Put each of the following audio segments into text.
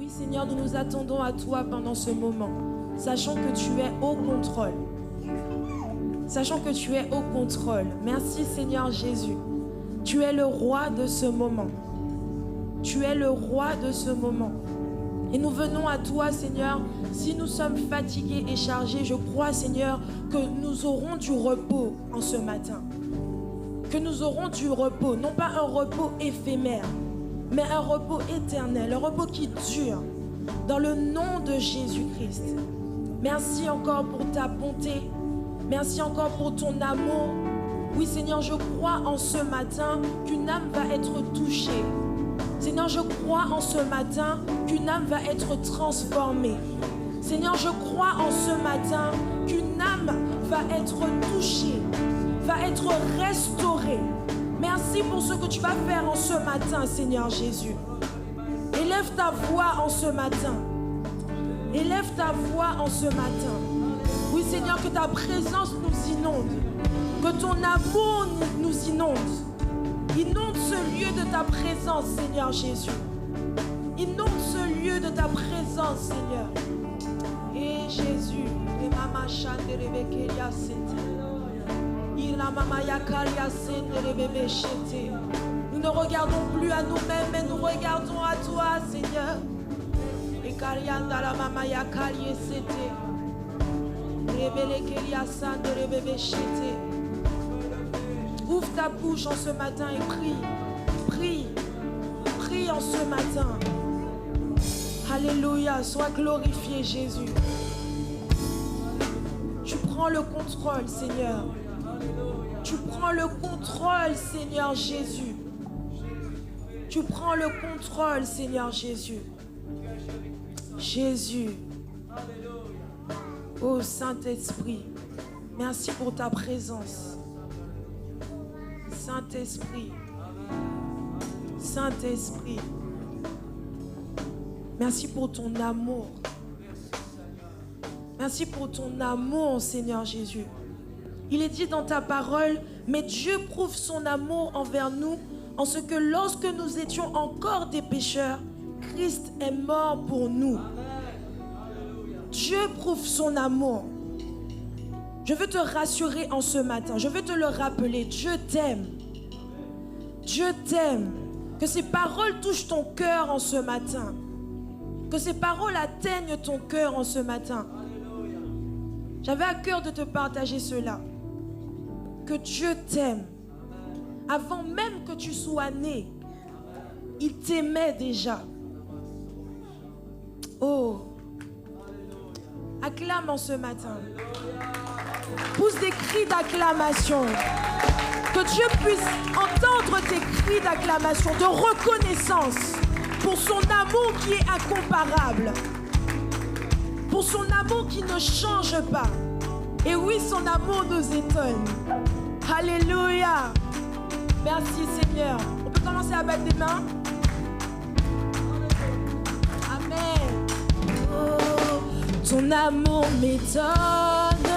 Seigneur, nous nous attendons à toi pendant ce moment, sachant que tu es au contrôle. Sachant que tu es au contrôle. Merci Seigneur Jésus. Tu es le roi de ce moment. Tu es le roi de ce moment. Et nous venons à toi, Seigneur. Si nous sommes fatigués et chargés, je crois, Seigneur, que nous aurons du repos en ce matin. Que nous aurons du repos, non pas un repos éphémère, mais un repos éternel, un repos qui dure, dans le nom de Jésus-Christ. Merci encore pour ta bonté. Merci encore pour ton amour. Oui, Seigneur, je crois en ce matin qu'une âme va être touchée. Seigneur, je crois en ce matin qu'une âme va être transformée. Seigneur, je crois en ce matin qu'une âme va être touchée, va être restaurée. Merci pour ce que tu vas faire en ce matin, Seigneur Jésus. Élève ta voix en ce matin. Élève ta voix en ce matin. Oui, Seigneur, que ta présence nous inonde. Que ton amour nous inonde. Inonde ce lieu de ta présence, Seigneur Jésus. Inonde ce lieu de ta présence, Seigneur. Et Jésus, les mamas chantent les bébés nous ne regardons plus à nous-mêmes, mais nous regardons à toi, Seigneur. Et Karianda la mama ya Karié c'était. Ouvre ta bouche en ce matin et prie. Prie. Prie en ce matin. Alléluia. Sois glorifié, Jésus. Tu prends le contrôle, Seigneur. Tu prends le contrôle, Seigneur Jésus. Tu prends le contrôle, Seigneur Jésus. Jésus. Oh Saint-Esprit, merci pour ta présence. Saint-Esprit, Saint-Esprit, merci pour ton amour. Merci pour ton amour, Seigneur Jésus. Il est dit dans ta parole, mais Dieu prouve son amour envers nous en ce que lorsque nous étions encore des pécheurs, Christ est mort pour nous. Dieu prouve son amour. Je veux te rassurer en ce matin. Je veux te le rappeler. Dieu t'aime. Dieu t'aime. Que ces paroles touchent ton cœur en ce matin. Que ces paroles atteignent ton cœur en ce matin. J'avais à cœur de te partager cela. Que Dieu t'aime. Avant même que tu sois né, il t'aimait déjà. Oh. Acclame en ce matin. Pousse des cris d'acclamation. Que Dieu puisse entendre tes cris d'acclamation, de reconnaissance pour son amour qui est incomparable. Pour son amour qui ne change pas. Et oui, son amour nous étonne. Alléluia. Merci Seigneur. On peut commencer à battre des mains. Amen. Oh. Ton amour m'étonne,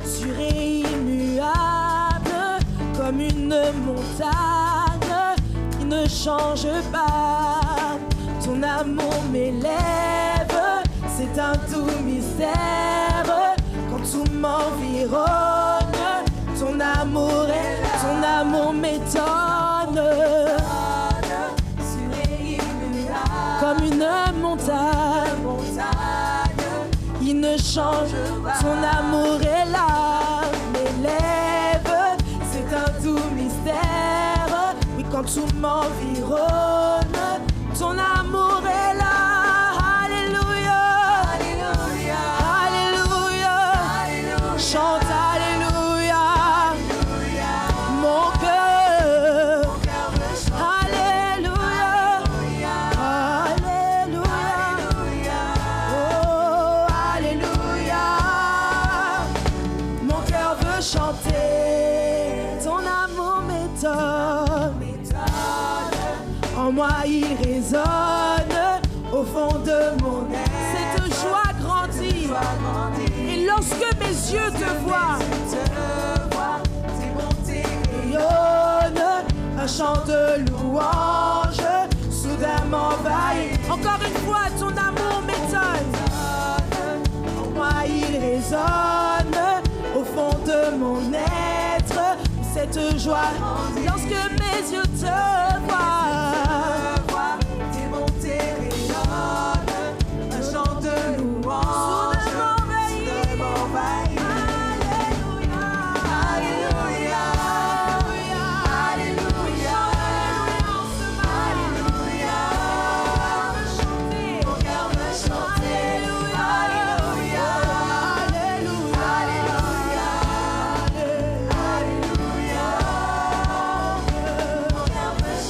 sûr et immuable, comme une montagne qui ne change pas. Ton amour m'élève, c'est un doux mystère. Quand tout m'environne, ton amour est là. Ton amour m'étonne, sûr et immuable, comme une montagne. Il ne change pas. Son amour est là, m'élève, c'est un doux mystère. Oui, quand tout m'environne, ton amour est là. Alléluia, alléluia, alléluia, alléluia. Chante alléluia, alléluia. Mon cœur veut chanter. Alléluia, alléluia, alléluia. Oh, alléluia. Mon cœur veut chanter. Ton amour m'étonne. En moi il résonne au fond de mon être. Cette joie grandit. Et lorsque mes yeux te voient, tes bontés rayonnent. Un chant de louange soudain m'envahit. Encore une fois, ton amour de joie lorsque mes yeux te voient. Tes bontés rayonnent, un chant de louange m'envahit. Alléluia, Alléluia, Alléluia, Alléluia. Mon cœur veut chanter. Alléluia, Alléluia, Alléluia, Alléluia. Mon cœur veut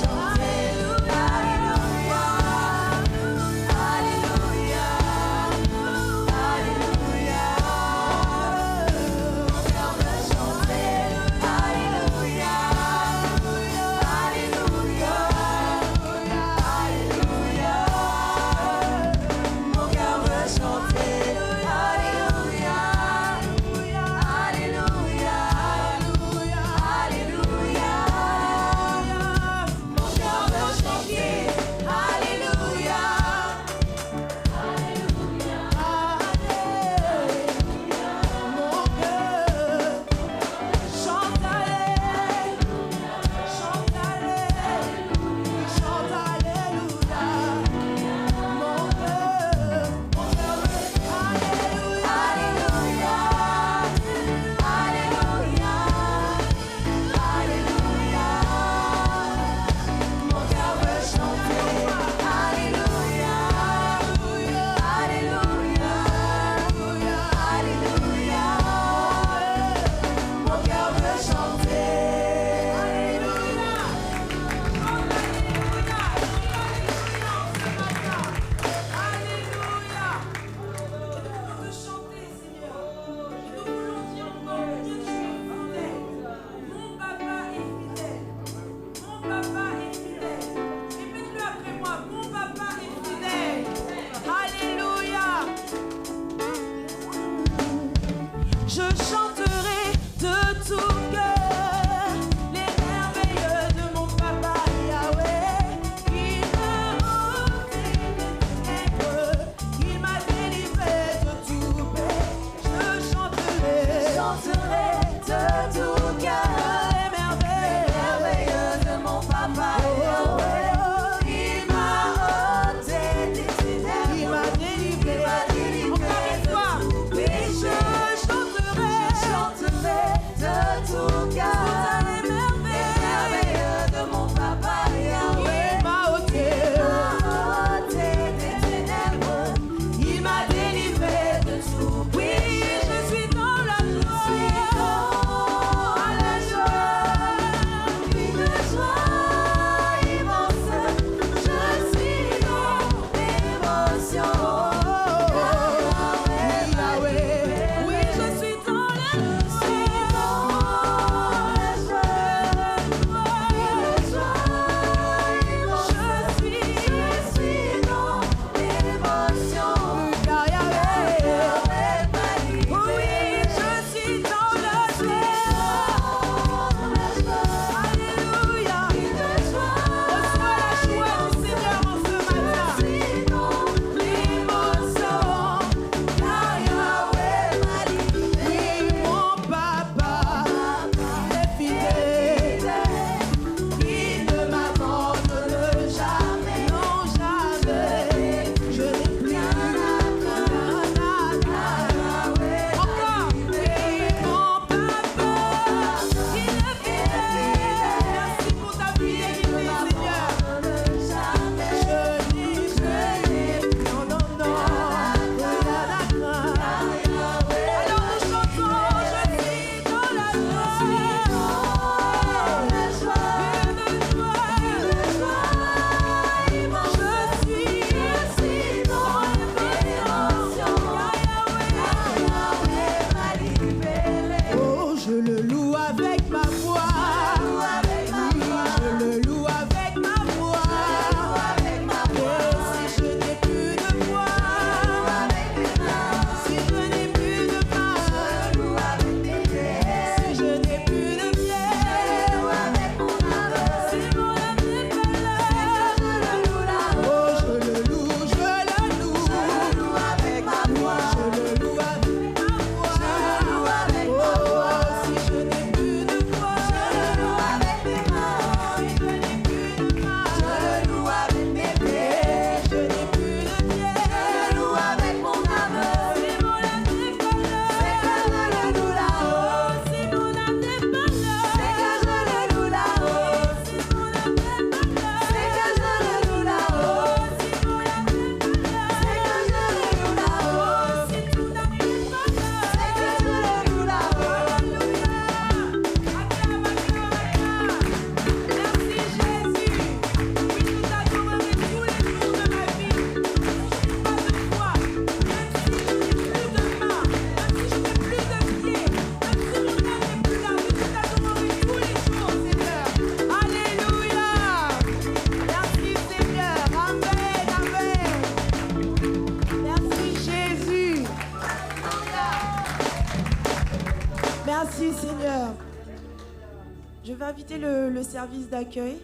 Je vais inviter le service d'accueil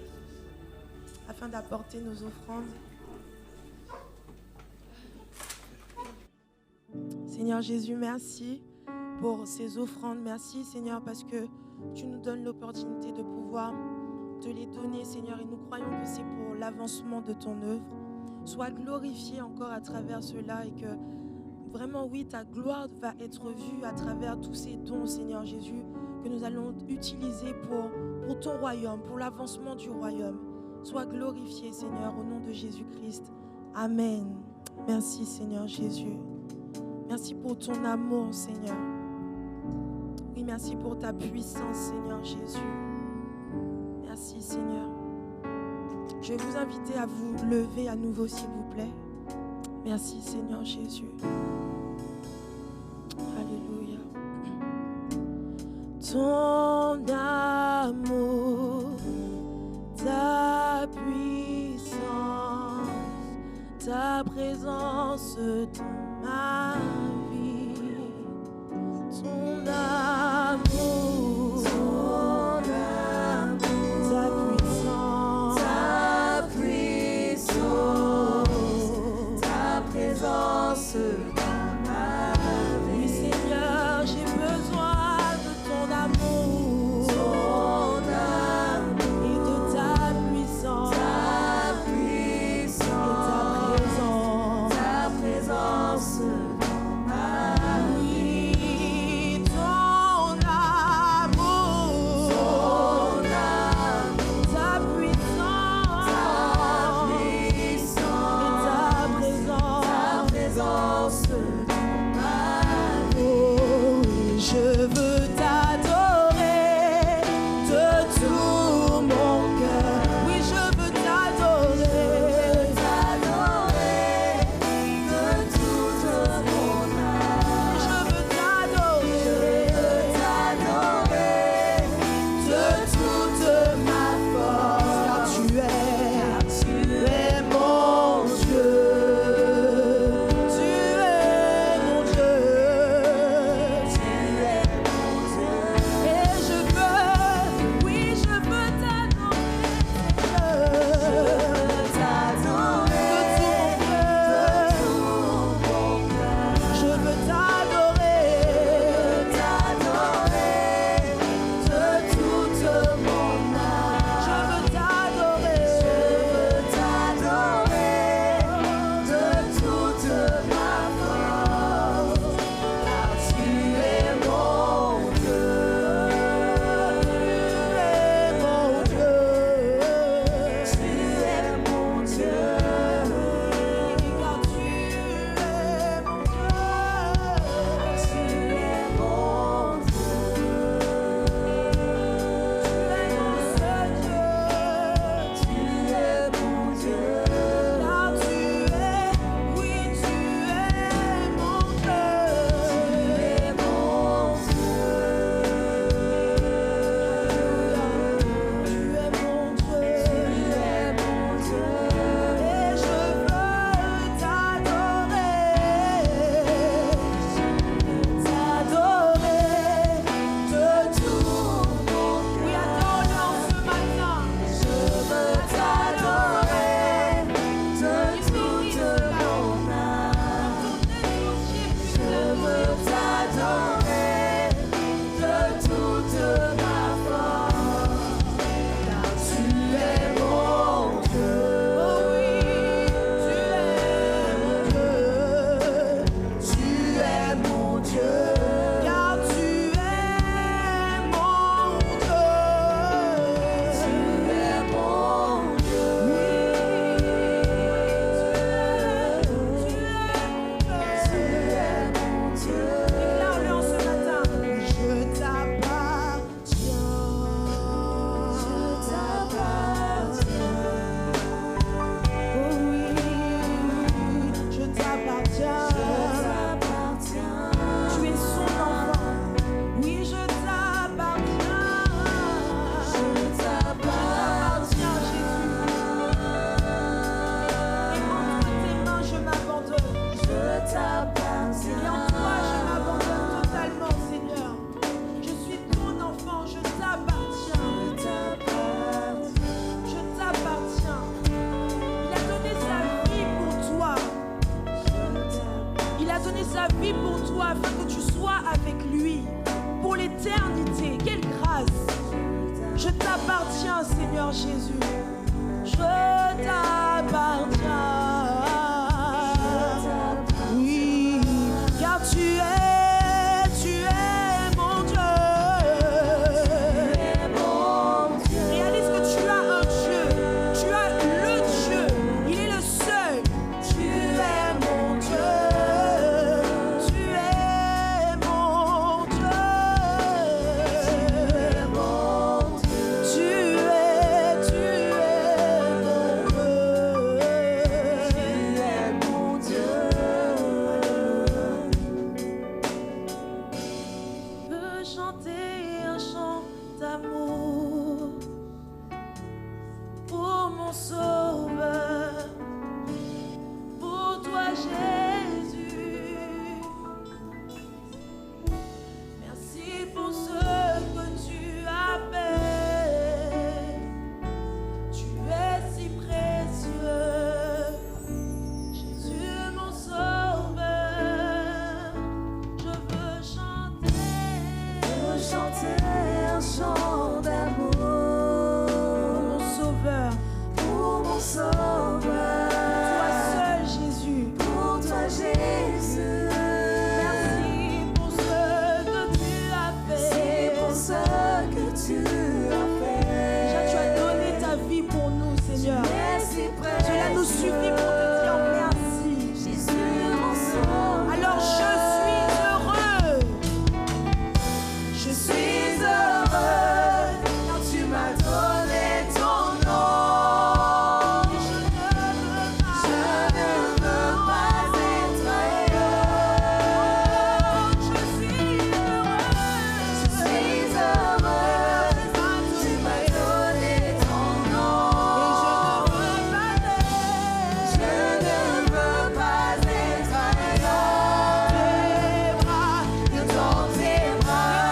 afin d'apporter nos offrandes. Seigneur Jésus, merci pour ces offrandes. Merci Seigneur parce que tu nous donnes l'opportunité de pouvoir te les donner, Seigneur, et nous croyons que c'est pour l'avancement de ton œuvre. Sois glorifié encore à travers cela et que vraiment, oui, ta gloire va être vue à travers tous ces dons, Seigneur Jésus, que nous allons utiliser pour ton royaume, pour l'avancement du royaume. Sois glorifié, Seigneur, au nom de Jésus-Christ. Amen. Merci, Seigneur Jésus. Merci pour ton amour, Seigneur. Oui, merci pour ta puissance, Seigneur Jésus. Merci, Seigneur. Je vais vous inviter à vous lever à nouveau, s'il vous plaît. Merci, Seigneur Jésus. Alléluia. Ton amour, ta puissance, ta présence dans ma vie. Ton amour, ta puissance, ta présence dans ma vie. Oui, Seigneur, j'ai besoin de ton amour, et de ta puissance, et ta présence dans ma vie. avec lui pour l'éternité. Quelle grâce! Je t'appartiens, Seigneur Jésus. Je t'appartiens. Oui, car tu es mon Dieu. Réalise que tu as un Dieu. Tu as le Dieu. Il est le seul. Tu es mon Dieu. Tu es mon Dieu. Tu es mon Dieu. Je veux chanter un chant d'amour pour mon Sauveur, pour toi Jésus. Merci pour ce que tu as fait. Tu es si précieux, Jésus mon Sauveur. Je veux chanter un chant d'amour mon Sauveur, pour mon Sauveur. Toi seul Jésus, pour toi Jésus. Merci pour ce que tu as fait. C'est pour ce que tu as fait. Déjà tu as donné ta vie pour nous, Seigneur. Cela nous suffit pour te dire merci. Jésus mon Sauveur. Alors je suis heureux. Je suis heureux car tu m'as donné ton nom. Et je ne veux pas être ailleurs. Je suis heureux. Tu m'as donné ton nom. Et je ne veux pas être ailleurs. Dans tes bras.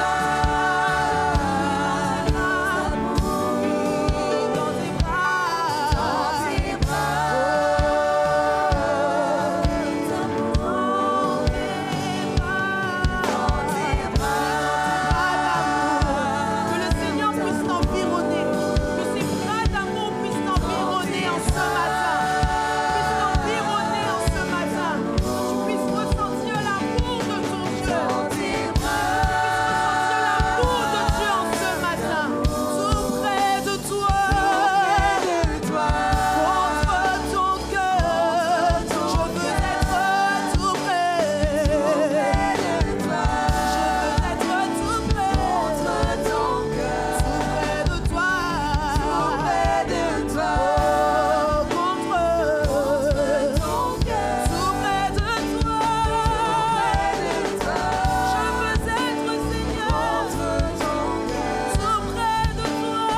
Que le Seigneur puisse t'environner, que ses bras d'amour puissent t'environner en ce matin, que tu puisses ressentir l'amour de ton Dieu, l'amour de Dieu en ce matin, tout près de toi, contre ton cœur, je veux être tout près, je veux être tout près, contre ton cœur, tout près de toi, contre ton cœur, tout près de toi, je veux être Seigneur, tout près de toi,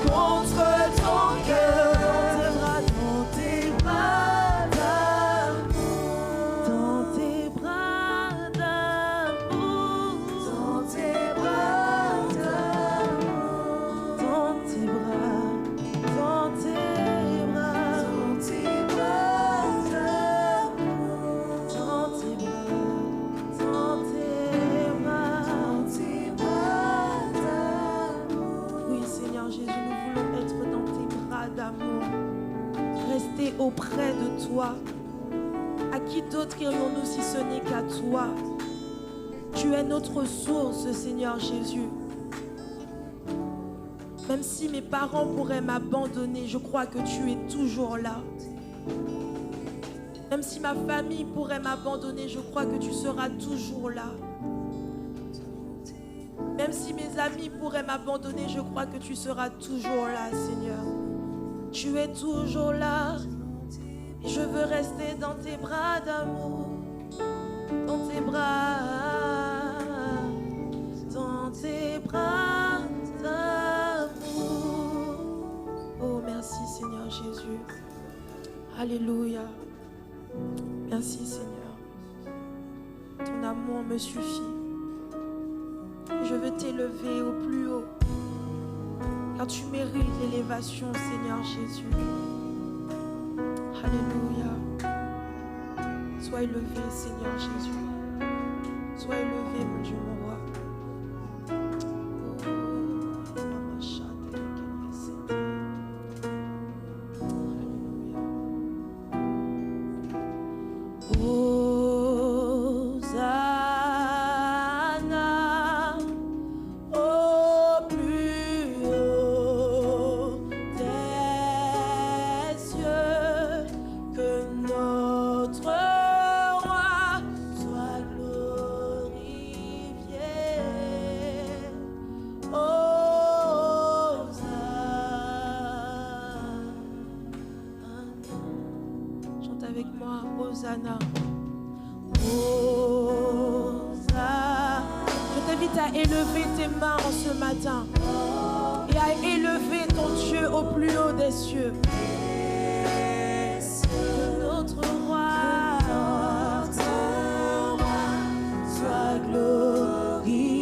contre ton cœur, dans tes bras d'amour, dans tes bras d'amour, dans tes bras d'amour, dans tes bras, dans tes bras, dans tes bras d'amour, dans tes bras, dans tes bras d'amour. Oui, Seigneur Jésus, nous voulons être dans tes bras d'amour, rester auprès de toi. À qui d'autre irions-nous si ce n'est qu'à toi? Tu es notre source, Seigneur Jésus. Même si mes parents pourraient m'abandonner, je crois que tu es toujours là. Même si ma famille pourrait m'abandonner, je crois que tu seras toujours là. Même si mes amis pourraient m'abandonner, je crois que tu seras toujours là, Seigneur. Tu es toujours là. Je veux rester dans tes bras d'amour, dans tes bras d'amour. Oh, merci Seigneur Jésus. Alléluia. Merci Seigneur. Ton amour me suffit. Je veux t'élever au plus haut, car tu mérites l'élévation, Seigneur Jésus. Alléluia. Sois élevé, Seigneur Jésus. Sois élevé, mon Dieu, mon roi. Hosanna au plus haut des cieux, que notre roi soit glorifié. Hosanna. Chante avec moi, Hosanna. Hosanna. Je t'invite à élever tes mains en ce matin et à élever ton Dieu au plus haut des cieux. Que notre roi soit glorifié.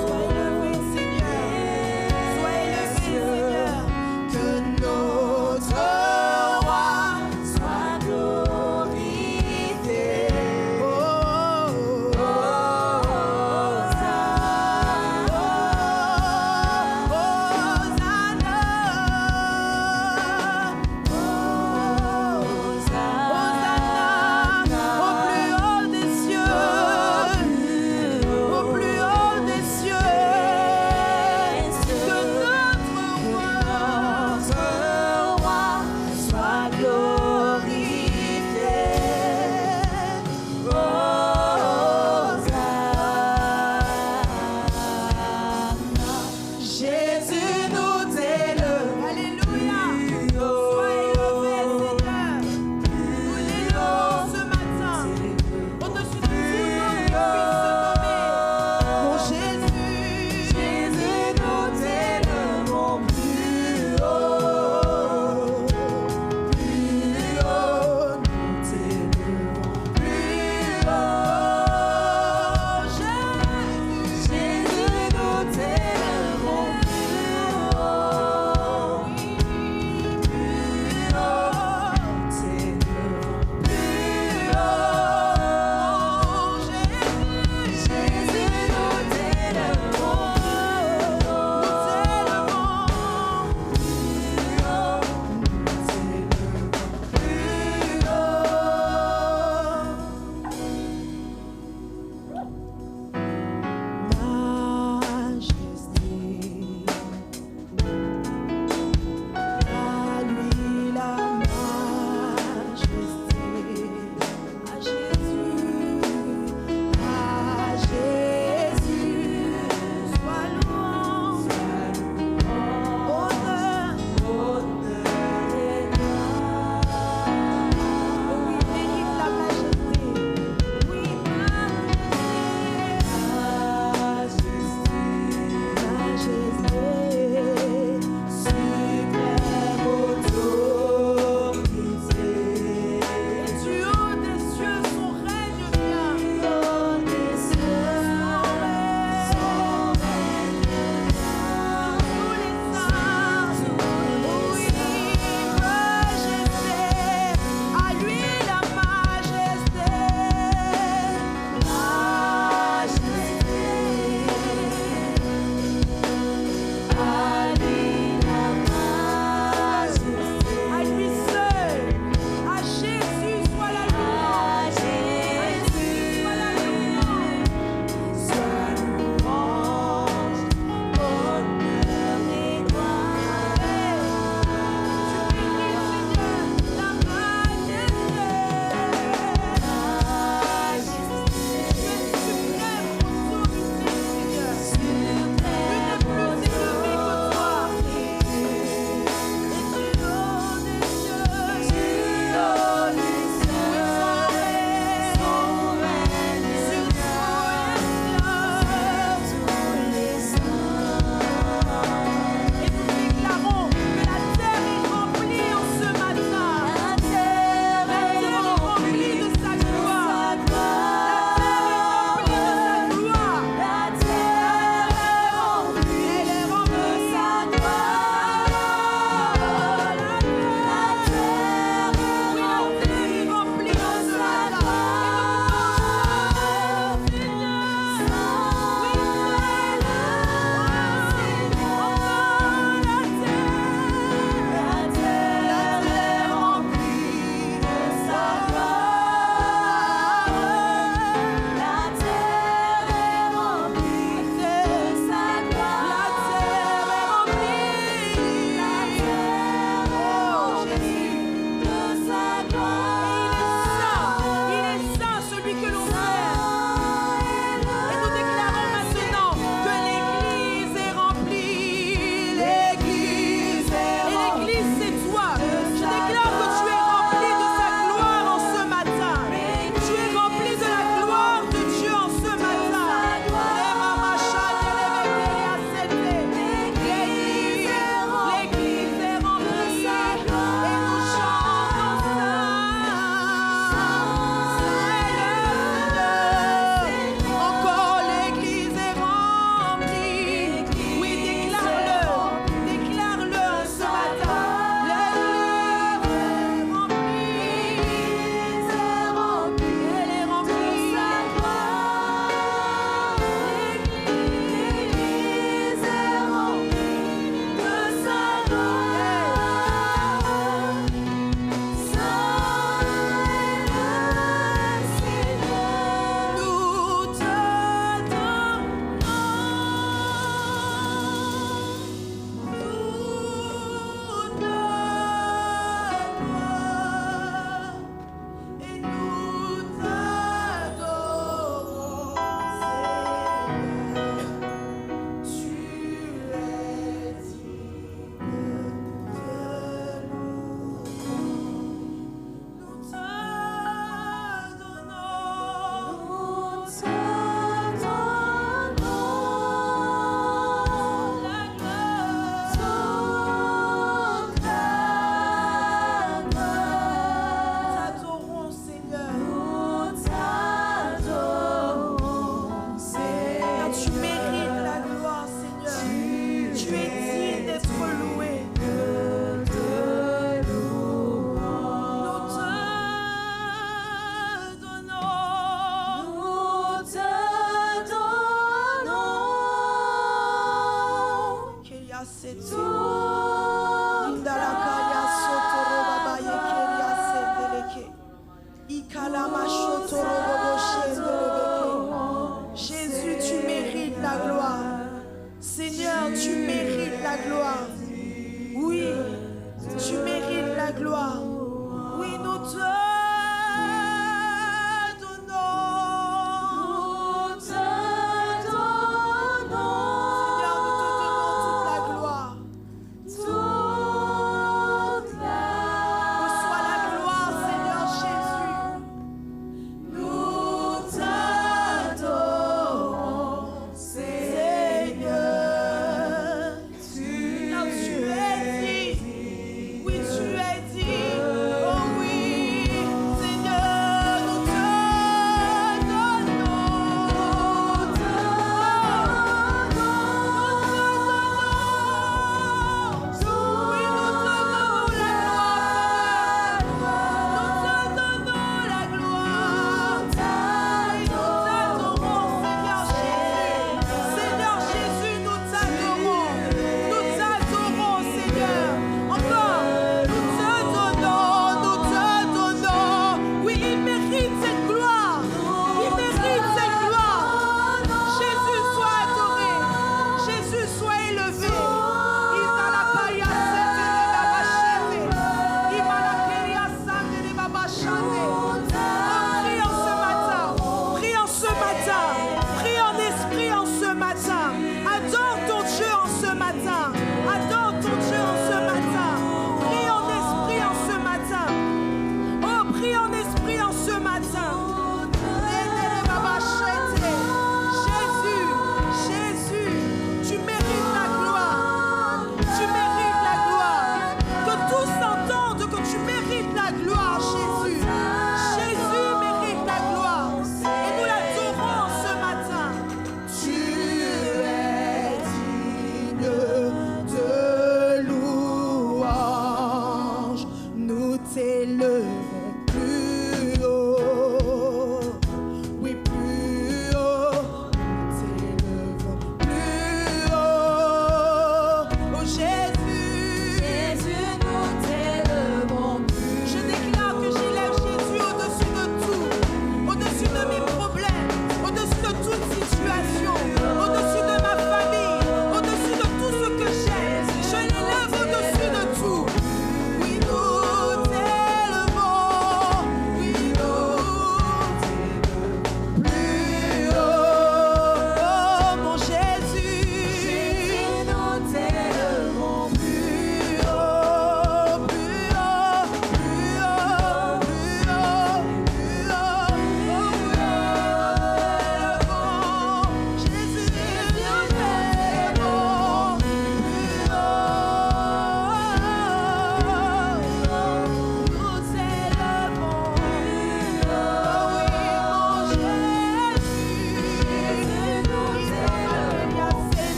Sois élevé, Seigneur. Sois élevé, Seigneur. mérites la gloire. Seigneur, tu mérites la gloire. Oui, tu mérites la gloire. Oui, nous te donnons.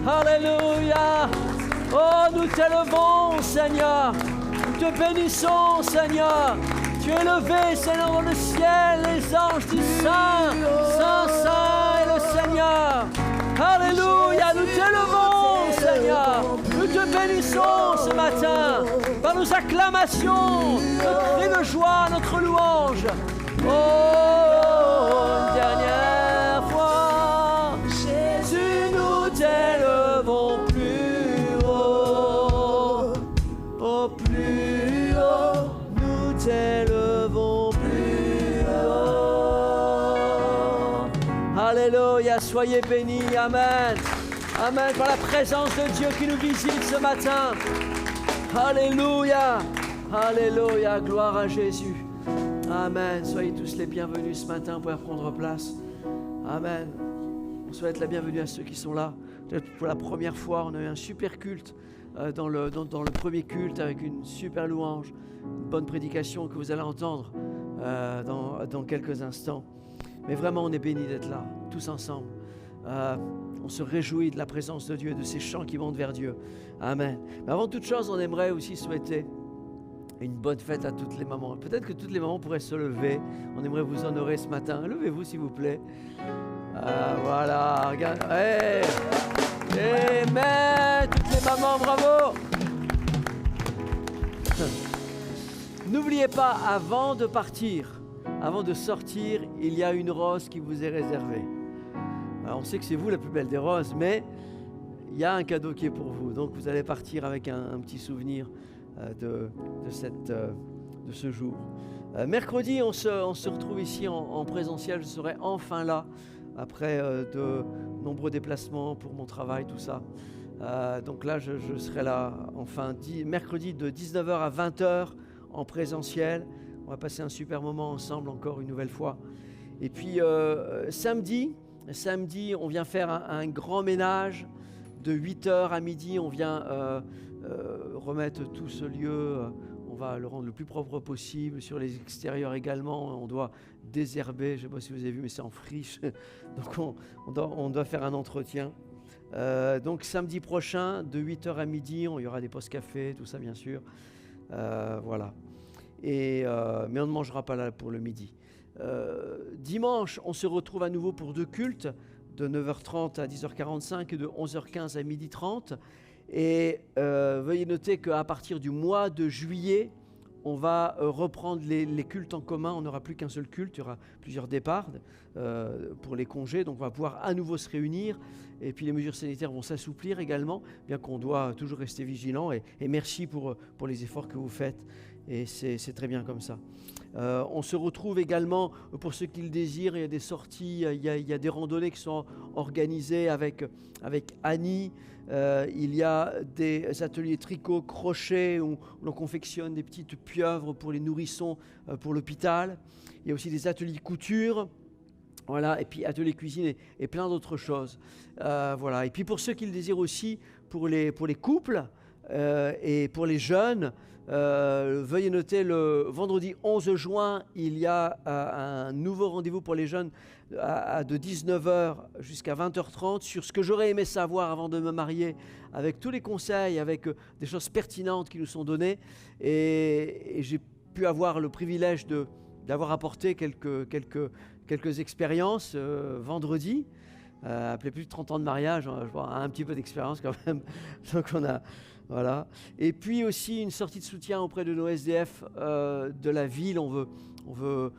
Alléluia. Oh, nous t'élevons, Seigneur. Nous te bénissons, Seigneur. Tu es élevé, Seigneur, dans le ciel. Les anges disent Saint, Saint, Saint est le Seigneur. Alléluia. Nous t'élevons, Seigneur. Nous te bénissons ce matin par nos acclamations, notre cri de joie, notre louange. Oh, une dernière fois, Jésus, nous t'élevons plus haut, au plus haut, nous t'élevons plus haut. Alléluia, soyez bénis, amen. Amen, par la présence de Dieu qui nous visite ce matin. Alléluia, alléluia, gloire à Jésus. Amen. Soyez tous les bienvenus ce matin. Vous pouvez prendre place. Amen. On souhaite la bienvenue à ceux qui sont là. Pour la première fois, on a eu un super culte dans le premier culte avec une super louange. bonne prédication que vous allez entendre dans quelques instants. Mais vraiment, on est bénis d'être là, tous ensemble. On se réjouit de la présence de Dieu et de ces chants qui montent vers Dieu. Amen. Mais avant toute chose, on aimerait aussi souhaiter une bonne fête à toutes les mamans. Peut-être que toutes les mamans pourraient se lever. On aimerait vous honorer ce matin. Levez-vous, s'il vous plaît. Voilà, regarde. Hey. Amen. Toutes les mamans, bravo. N'oubliez pas, avant de partir, avant de sortir, il y a une rose qui vous est réservée. Alors, on sait que c'est vous la plus belle des roses, mais il y a un cadeau qui est pour vous. Donc vous allez partir avec un petit souvenir de ce jour. Mercredi, on se retrouve ici en présentiel. Je serai enfin là après de nombreux déplacements pour mon travail, tout ça. Donc là, je serai là enfin mercredi de 19h à 20h en présentiel. On va passer un super moment ensemble encore une nouvelle fois. Et puis samedi, on vient faire un grand ménage de 8h à midi. On vient remettre tout ce lieu. On va le rendre le plus propre possible. Sur les extérieurs également, on doit désherber. Je ne sais pas si vous avez vu, mais c'est en friche. Donc on doit faire un entretien. Donc samedi prochain, de 8h à midi, il y aura des postes café, tout ça bien sûr. Voilà. Mais on ne mangera pas là pour le midi. Dimanche, on se retrouve à nouveau pour 2 cultes, de 9h30 à 10h45 et de 11h15 à 12h30. Et veuillez noter qu'à partir du mois de juillet, on va reprendre les cultes en commun. On n'aura plus qu'un seul culte, il y aura plusieurs départs pour les congés. Donc on va pouvoir à nouveau se réunir. Et puis les mesures sanitaires vont s'assouplir également, bien qu'on doit toujours rester vigilant. Et merci pour les efforts que vous faites. Et c'est très bien comme ça. On se retrouve également, pour ceux qui le désirent, il y a des sorties, il y a des randonnées qui sont organisées avec Annie. Il y a des ateliers tricot, crochet, où l'on confectionne des petites pieuvres pour les nourrissons pour l'hôpital. Il y a aussi des ateliers couture. Voilà, et puis atelier cuisine et plein d'autres choses. Voilà. Et puis pour ceux qui le désirent aussi, pour les couples et pour les jeunes, veuillez noter le vendredi 11 juin, il y a un nouveau rendez-vous pour les jeunes de 19h jusqu'à 20h30 sur ce que j'aurais aimé savoir avant de me marier, avec tous les conseils, avec des choses pertinentes qui nous sont données. Et j'ai pu avoir le privilège d'avoir apporté quelques expériences vendredi. Après plus de 30 ans de mariage, je vois un petit peu d'expérience quand même. Donc voilà. Et puis aussi une sortie de soutien auprès de nos SDF de la ville. On veut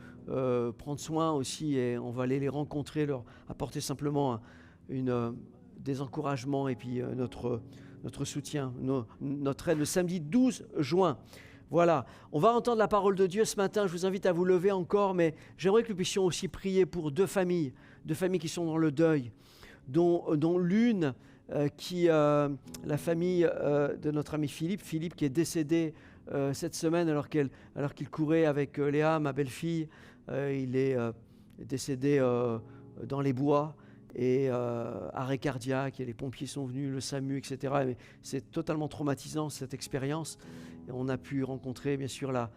prendre soin aussi et on va aller les rencontrer, leur apporter simplement des encouragements et puis notre soutien, notre aide le samedi 12 juin. Voilà, on va entendre la parole de Dieu ce matin. Je vous invite à vous lever encore, mais j'aimerais que nous puissions aussi prier pour deux familles qui sont dans le deuil, dont l'une la famille de notre ami Philippe qui est décédé cette semaine alors qu'il courait avec Léa, ma belle-fille. Il est décédé dans les bois et arrêt cardiaque, et les pompiers sont venus, le SAMU, etc. Mais c'est totalement traumatisant cette expérience. Et on a pu rencontrer bien sûr la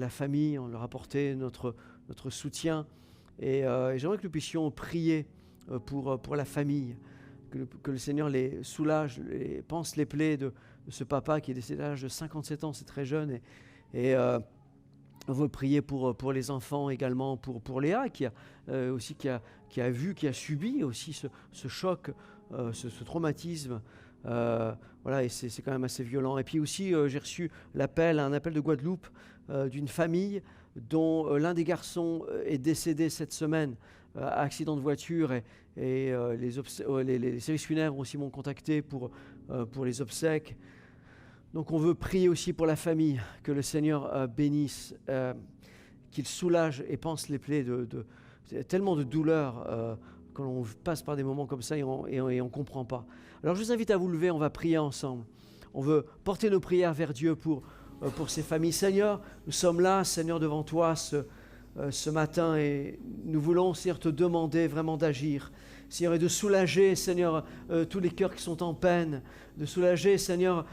famille, on leur a apporté notre soutien. Et j'aimerais que nous puissions prier pour la famille, que le Seigneur les soulage, pense les plaies de ce papa qui est décédé à l'âge de 57 ans, c'est très jeune. Et on veut prier pour les enfants également, pour Léa qui a subi aussi ce choc, ce traumatisme. Voilà, et c'est quand même assez violent. Et puis aussi, j'ai reçu un appel de Guadeloupe d'une famille dont l'un des garçons est décédé cette semaine, accident de voiture, et les services funèbres aussi m'ont contacté pour les obsèques. Donc on veut prier aussi pour la famille, que le Seigneur bénisse, qu'il soulage et pense les plaies de tellement de douleur quand on passe par des moments comme ça et on ne comprend pas. Alors je vous invite à vous lever, on va prier ensemble. On veut porter nos prières vers Dieu pour ces familles. Seigneur, nous sommes là, Seigneur, devant toi ce matin, et nous voulons, Seigneur, te demander vraiment d'agir. Seigneur, et de soulager, Seigneur, tous les cœurs qui sont en peine, de soulager, Seigneur,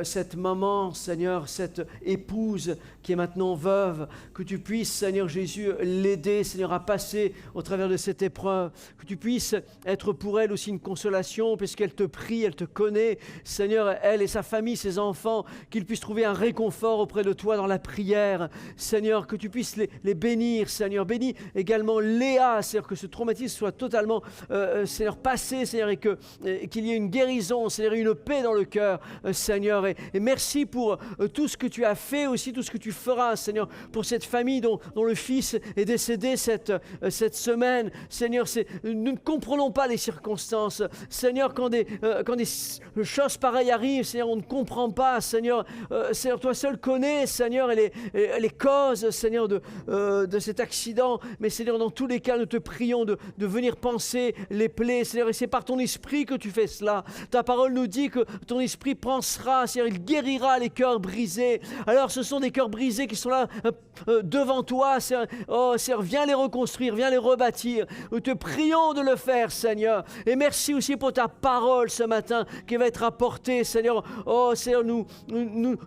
cette maman, Seigneur, cette épouse qui est maintenant veuve, que tu puisses, Seigneur Jésus, l'aider, Seigneur, à passer au travers de cette épreuve, que tu puisses être pour elle aussi une consolation, puisqu'elle te prie, elle te connaît, Seigneur, elle et sa famille, ses enfants, qu'ils puissent trouver un réconfort auprès de toi dans la prière, Seigneur, que tu puisses les bénir, Seigneur, bénis également Léa, Seigneur, que ce traumatisme soit totalement, Seigneur, passé, Seigneur, et qu'il y ait une guérison, Seigneur, une paix dans le cœur, Seigneur, et merci pour tout ce que tu as fait, aussi tout ce que tu feras, Seigneur, pour cette famille dont le fils est décédé cette semaine, Seigneur, nous ne comprenons pas les circonstances, Seigneur, quand des choses pareilles arrivent, Seigneur, on ne comprend pas, Seigneur, Seigneur, toi seul connais, Seigneur, les causes, Seigneur, de cet accident, mais Seigneur, dans tous les cas, nous te prions de venir panser les plaies, Seigneur, et c'est par ton esprit que tu fais cela. Ta parole nous dit que ton esprit pansera, Seigneur, il guérira les cœurs brisés. Alors ce sont des cœurs brisés qui sont là devant toi, Seigneur. Oh Seigneur, viens les reconstruire, viens les rebâtir. Nous te prions de le faire, Seigneur. Et merci aussi pour ta parole ce matin qui va être apportée, Seigneur. Oh Seigneur, nous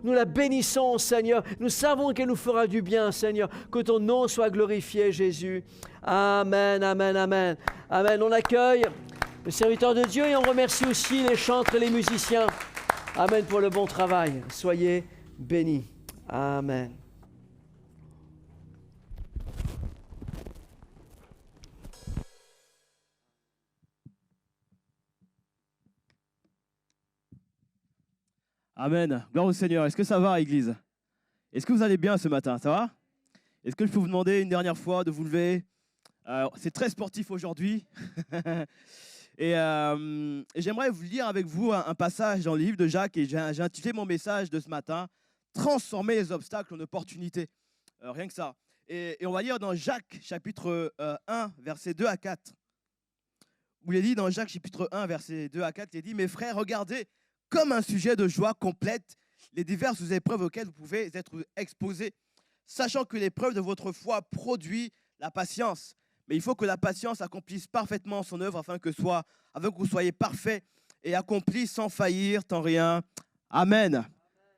la bénissons, Seigneur. Nous savons qu'elle nous fera du bien, Seigneur. Que ton nom soit glorifié, Jésus. Amen, amen, amen. Amen. On accueille le serviteur de Dieu et on remercie aussi les chantres et les musiciens. Amen pour le bon travail. Soyez bénis. Amen. Amen. Gloire au Seigneur. Est-ce que ça va, Église? Est-ce que vous allez bien ce matin? Ça va? Est-ce que je peux vous demander une dernière fois de vous lever? C'est très sportif aujourd'hui. Et j'aimerais vous lire avec vous un passage dans le livre de Jacques. Et j'ai intitulé mon message de ce matin « Transformer les obstacles en opportunités ». Rien que ça. Et on va lire dans Jacques chapitre 1, versets 2 à 4. Où il est dit dans Jacques chapitre 1, versets 2 à 4, il est dit « Mes frères, regardez comme un sujet de joie complète les diverses épreuves auxquelles vous pouvez être exposés, sachant que l'épreuve de votre foi produit la patience. Mais il faut que la patience accomplisse parfaitement son œuvre afin que vous soyez parfaits et accomplis sans faillir en rien. Amen.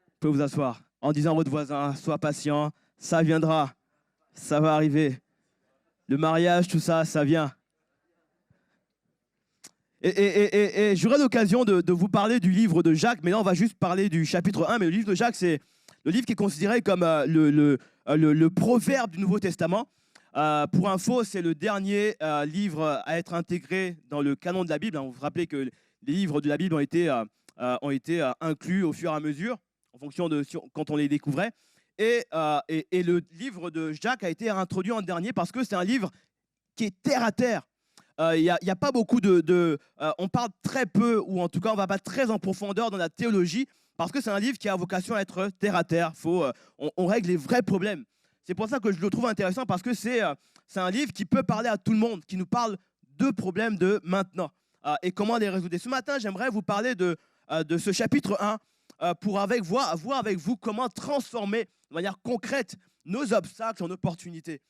Vous pouvez vous asseoir en disant à votre voisin, sois patient, ça viendra, ça va arriver. Le mariage, tout ça, ça vient. Et j'aurai l'occasion de vous parler du livre de Jacques, mais là on va juste parler du chapitre 1. Mais le livre de Jacques, c'est le livre qui est considéré comme le proverbe du Nouveau Testament. Pour info, c'est le dernier livre à être intégré dans le canon de la Bible. Vous vous rappelez que les livres de la Bible ont été inclus au fur et à mesure, en fonction de quand on les découvrait. Et le livre de Jacques a été introduit en dernier parce que c'est un livre qui est terre à terre. Il n'y a pas beaucoup on parle très peu, ou en tout cas on ne va pas très en profondeur dans la théologie, parce que c'est un livre qui a vocation à être terre à terre. On règle les vrais problèmes. C'est pour ça que je le trouve intéressant, parce que c'est un livre qui peut parler à tout le monde, qui nous parle de problèmes de maintenant et comment les résoudre. Et ce matin, j'aimerais vous parler de ce chapitre 1 pour voir avec vous comment transformer de manière concrète nos obstacles en opportunités,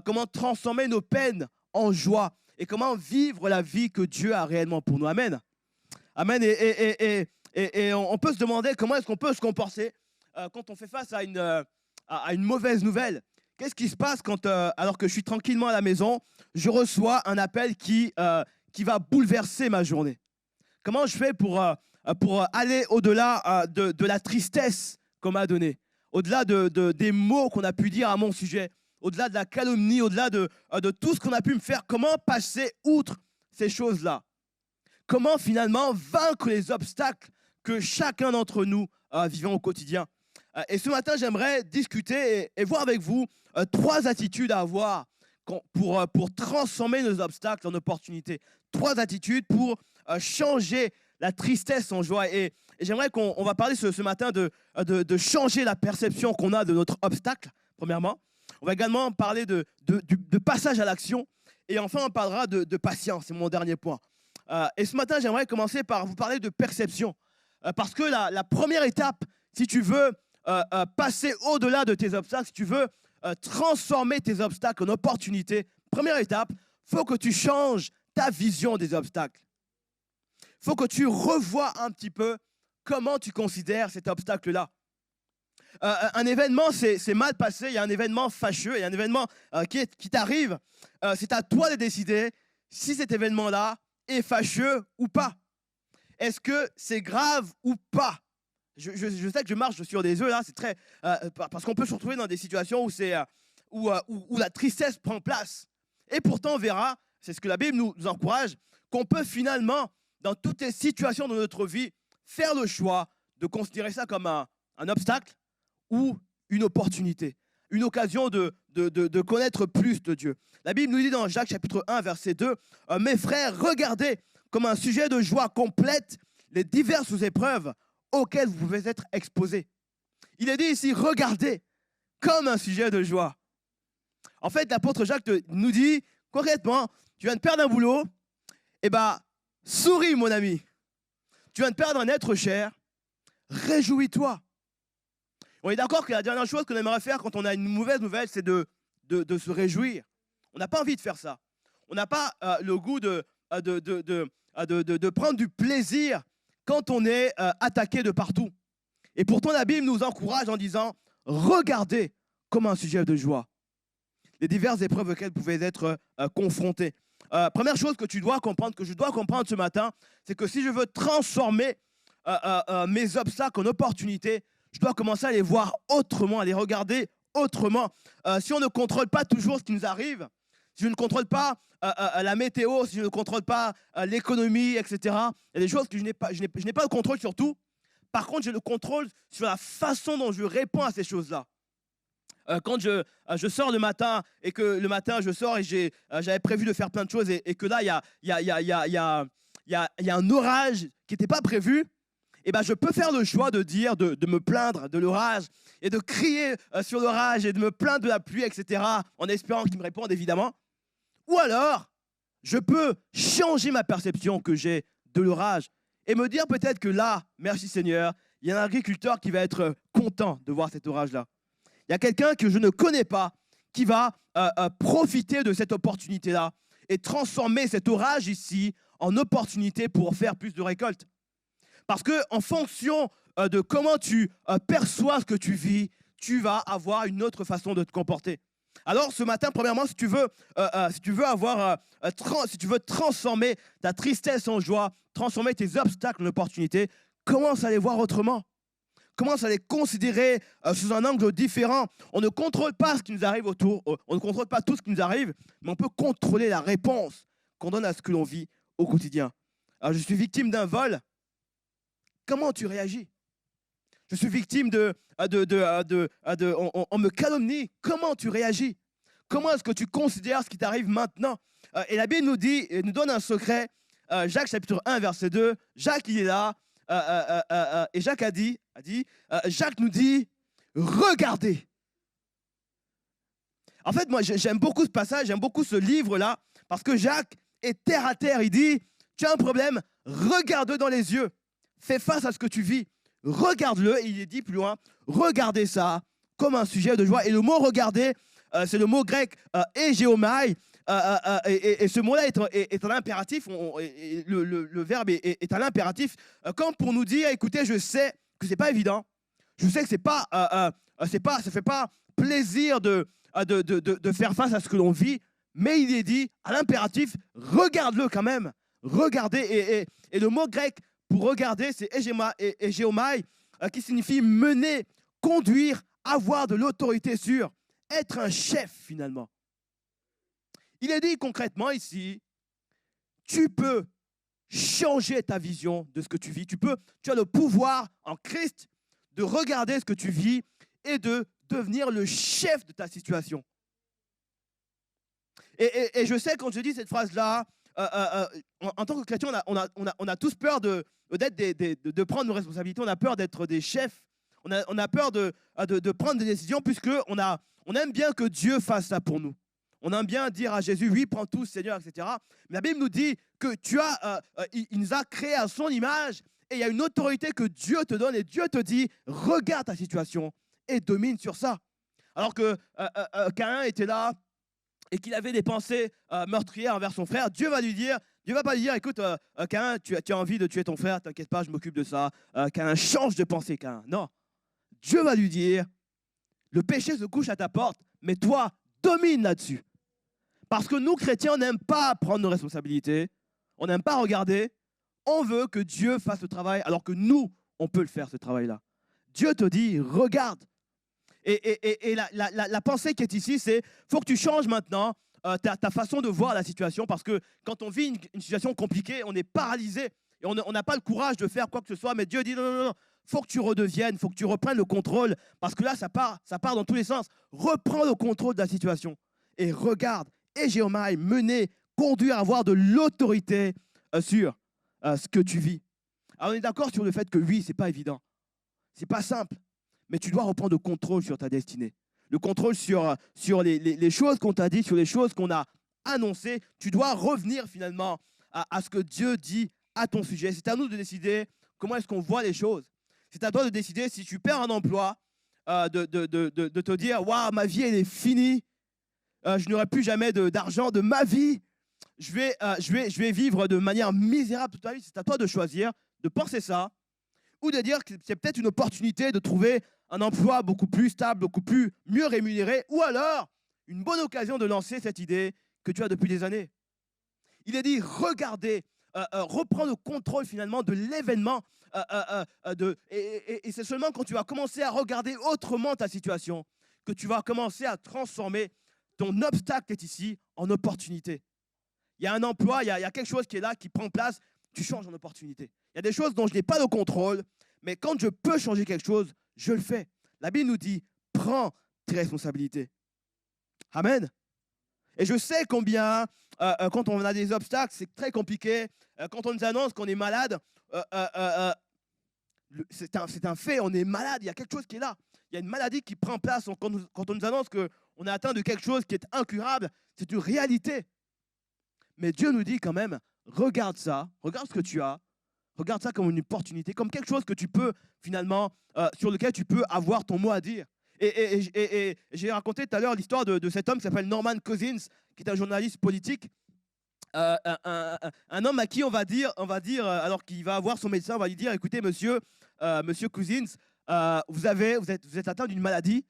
comment transformer nos peines en joie et comment vivre la vie que Dieu a réellement pour nous. Amen. Amen. Et on peut se demander comment est-ce qu'on peut se comporter quand on fait face à une mauvaise nouvelle. Qu'est-ce qui se passe quand, alors que je suis tranquillement à la maison, je reçois un appel qui va bouleverser ma journée? Comment je fais pour aller au-delà de la tristesse qu'on m'a donnée, au-delà des mots qu'on a pu dire à mon sujet, au-delà de la calomnie, au-delà de tout ce qu'on a pu me faire? Comment passer outre ces choses-là? Comment finalement vaincre les obstacles que chacun d'entre nous vivons au quotidien? Et ce matin, j'aimerais discuter et voir avec vous 3 attitudes à avoir pour transformer nos obstacles en opportunités. 3 attitudes pour changer la tristesse en joie. Et j'aimerais qu'on va parler ce matin de changer la perception qu'on a de notre obstacle, premièrement. On va également parler de passage à l'action. Et enfin, on parlera de patience. C'est mon dernier point. Et ce matin, j'aimerais commencer par vous parler de perception. Parce que la première étape, si tu veux passer au-delà de tes obstacles, si tu veux transformer tes obstacles en opportunités, première étape, il faut que tu changes ta vision des obstacles. Il faut que tu revoies un petit peu comment tu considères cet obstacle-là. Un événement, c'est mal passé, il y a un événement fâcheux, il y a un événement qui t'arrive. C'est à toi de décider si cet événement-là est fâcheux ou pas. Est-ce que c'est grave ou pas? Je sais que je marche sur des œufs, là, c'est très... parce qu'on peut se retrouver dans des situations où la tristesse prend place. Et pourtant, on verra, c'est ce que la Bible nous encourage, qu'on peut finalement, dans toutes les situations de notre vie, faire le choix de considérer ça comme un obstacle ou une opportunité, une occasion de connaître plus de Dieu. La Bible nous dit dans Jacques chapitre 1, verset 2, « Mes frères, regardez comme un sujet de joie complète les diverses épreuves auxquelles vous pouvez être exposés. » Il est dit ici, regardez comme un sujet de joie. En fait, l'apôtre Jacques nous dit, concrètement, tu viens de perdre un boulot, eh bien, souris mon ami. Tu viens de perdre un être cher, réjouis-toi. On est d'accord que la dernière chose qu'on aimerait faire quand on a une mauvaise nouvelle, c'est de se réjouir. On n'a pas envie de faire ça. On n'a pas le goût de prendre du plaisir quand on est attaqué de partout. Et pourtant, la Bible nous encourage en disant, regardez comme un sujet de joie les diverses épreuves auxquelles vous pouvez être confrontés. Première chose que tu dois comprendre, que je dois comprendre ce matin, c'est que si je veux transformer mes obstacles en opportunités, je dois commencer à les voir autrement, à les regarder autrement. Si on ne contrôle pas toujours ce qui nous arrive, si je ne contrôle pas la météo, si je ne contrôle pas l'économie, etc., il y a des choses que je n'ai pas le contrôle sur tout. Par contre, j'ai le contrôle sur la façon dont je réponds à ces choses-là. Quand je sors le matin et que le matin je sors et j'avais prévu de faire plein de choses et que là il y a un orage qui n'était pas prévu, et ben je peux faire le choix de dire, de me plaindre de l'orage et de crier sur l'orage et de me plaindre de la pluie, etc., en espérant qu'il me réponde évidemment. Ou alors, je peux changer ma perception que j'ai de l'orage et me dire peut-être que là, merci Seigneur, il y a un agriculteur qui va être content de voir cet orage-là. Il y a quelqu'un que je ne connais pas qui va profiter de cette opportunité-là et transformer cet orage ici en opportunité pour faire plus de récolte. Parce qu'en fonction de comment tu perçois ce que tu vis, tu vas avoir une autre façon de te comporter. Alors ce matin, premièrement, si tu veux transformer ta tristesse en joie, transformer tes obstacles en opportunités, commence à les voir autrement. Commence à les considérer sous un angle différent. On ne contrôle pas ce qui nous arrive autour, on ne contrôle pas tout ce qui nous arrive, mais on peut contrôler la réponse qu'on donne à ce que l'on vit au quotidien. Alors, je suis victime d'un vol. Comment tu réagis? Je suis victime on me calomnie. Comment tu réagis? Comment est-ce que tu considères ce qui t'arrive maintenant? Et la Bible nous donne un secret. Jacques chapitre 1, verset 2. Jacques, il est là. Et Jacques Jacques nous dit, regardez. En fait, moi, j'aime beaucoup ce passage, j'aime beaucoup ce livre-là, parce que Jacques est terre à terre. Il dit, tu as un problème, regarde-le dans les yeux. Fais face à ce que tu vis. Regarde-le. Et il est dit plus loin, regardez ça comme un sujet de joie. Et le mot regarder, c'est le mot grec égeomai. Et ce mot-là est un impératif, le verbe est un impératif, comme pour nous dire, écoutez, je sais que c'est pas évident, je sais que ça fait pas plaisir de faire face à ce que l'on vit, mais il est dit à l'impératif, regarde-le quand même, regardez, et le mot grec pour regarder, c'est égeomai, qui signifie mener, conduire, avoir de l'autorité sur, être un chef finalement. Il est dit concrètement ici, tu peux changer ta vision de ce que tu vis. Tu as le pouvoir en Christ de regarder ce que tu vis et de devenir le chef de ta situation. Et je sais, quand je dis cette phrase-là, en tant que chrétien, on a tous peur de prendre nos responsabilités. On a peur d'être des chefs. On a peur de prendre des décisions puisqu'on aime bien que Dieu fasse ça pour nous. On aime bien dire à Jésus, oui, prends tout, Seigneur, etc. Mais la Bible nous dit que il nous a créés à son image et il y a une autorité que Dieu te donne et Dieu te dit, regarde ta situation et domine sur ça. Alors que Caïn était là et qu'il avait des pensées meurtrières envers son frère, Dieu va pas lui dire, écoute, Caïn, tu as envie de tuer ton frère, t'inquiète pas, je m'occupe de ça. Caïn, change de pensée, Caïn. Non, Dieu va lui dire, le péché se couche à ta porte, mais toi, domine là-dessus. Parce que nous, chrétiens, on n'aime pas prendre nos responsabilités, on n'aime pas regarder, on veut que Dieu fasse le travail, alors que nous, on peut le faire, ce travail-là. Dieu te dit, regarde. Et la pensée qui est ici, c'est faut que tu changes maintenant ta façon de voir la situation, parce que quand on vit une situation compliquée, on est paralysé et on n'a pas le courage de faire quoi que ce soit. Mais Dieu dit non, non, non, faut que tu redeviennes, faut que tu reprennes le contrôle, parce que là, ça part dans tous les sens. Reprends le contrôle de la situation et regarde Égeomai mener, conduire, avoir de l'autorité sur ce que tu vis. Alors on est d'accord sur le fait que oui, c'est pas évident, c'est pas simple. Mais tu dois reprendre le contrôle sur ta destinée. Le contrôle sur les choses qu'on t'a dit, sur les choses qu'on a annoncées. Tu dois revenir finalement à ce que Dieu dit à ton sujet. C'est à nous de décider comment est-ce qu'on voit les choses. C'est à toi de décider si tu perds un emploi, de te dire « Waouh, ma vie, elle est finie. Je n'aurai plus jamais d'argent de ma vie. Je vais vivre de manière misérable toute ma vie. » C'est à toi de choisir, de penser ça. Ou de dire que c'est peut-être une opportunité de trouver un emploi beaucoup plus stable, beaucoup mieux rémunéré, ou alors une bonne occasion de lancer cette idée que tu as depuis des années. Il est dit, regardez, reprends le contrôle finalement de l'événement, et c'est seulement quand tu vas commencer à regarder autrement ta situation que tu vas commencer à transformer ton obstacle qui est ici en opportunité. Il y a un emploi, il y a quelque chose qui est là, qui prend place, tu changes en opportunité. Il y a des choses dont je n'ai pas le contrôle, mais quand je peux changer quelque chose, je le fais. La Bible nous dit, prends tes responsabilités. Amen. Et je sais combien, quand on a des obstacles, c'est très compliqué. Quand on nous annonce qu'on est malade, c'est un fait, on est malade, il y a quelque chose qui est là. Il y a une maladie qui prend place quand on nous annonce qu'on est atteint de quelque chose qui est incurable. C'est une réalité. Mais Dieu nous dit quand même, regarde ça, regarde ce que tu as, regarde ça comme une opportunité, comme quelque chose que tu peux finalement, sur lequel tu peux avoir ton mot à dire. Et j'ai raconté tout à l'heure l'histoire de cet homme qui s'appelle Norman Cousins, qui est un journaliste politique. Un homme à qui on va dire, alors qu'il va voir son médecin, on va lui dire, écoutez monsieur Cousins, vous êtes atteint d'une maladie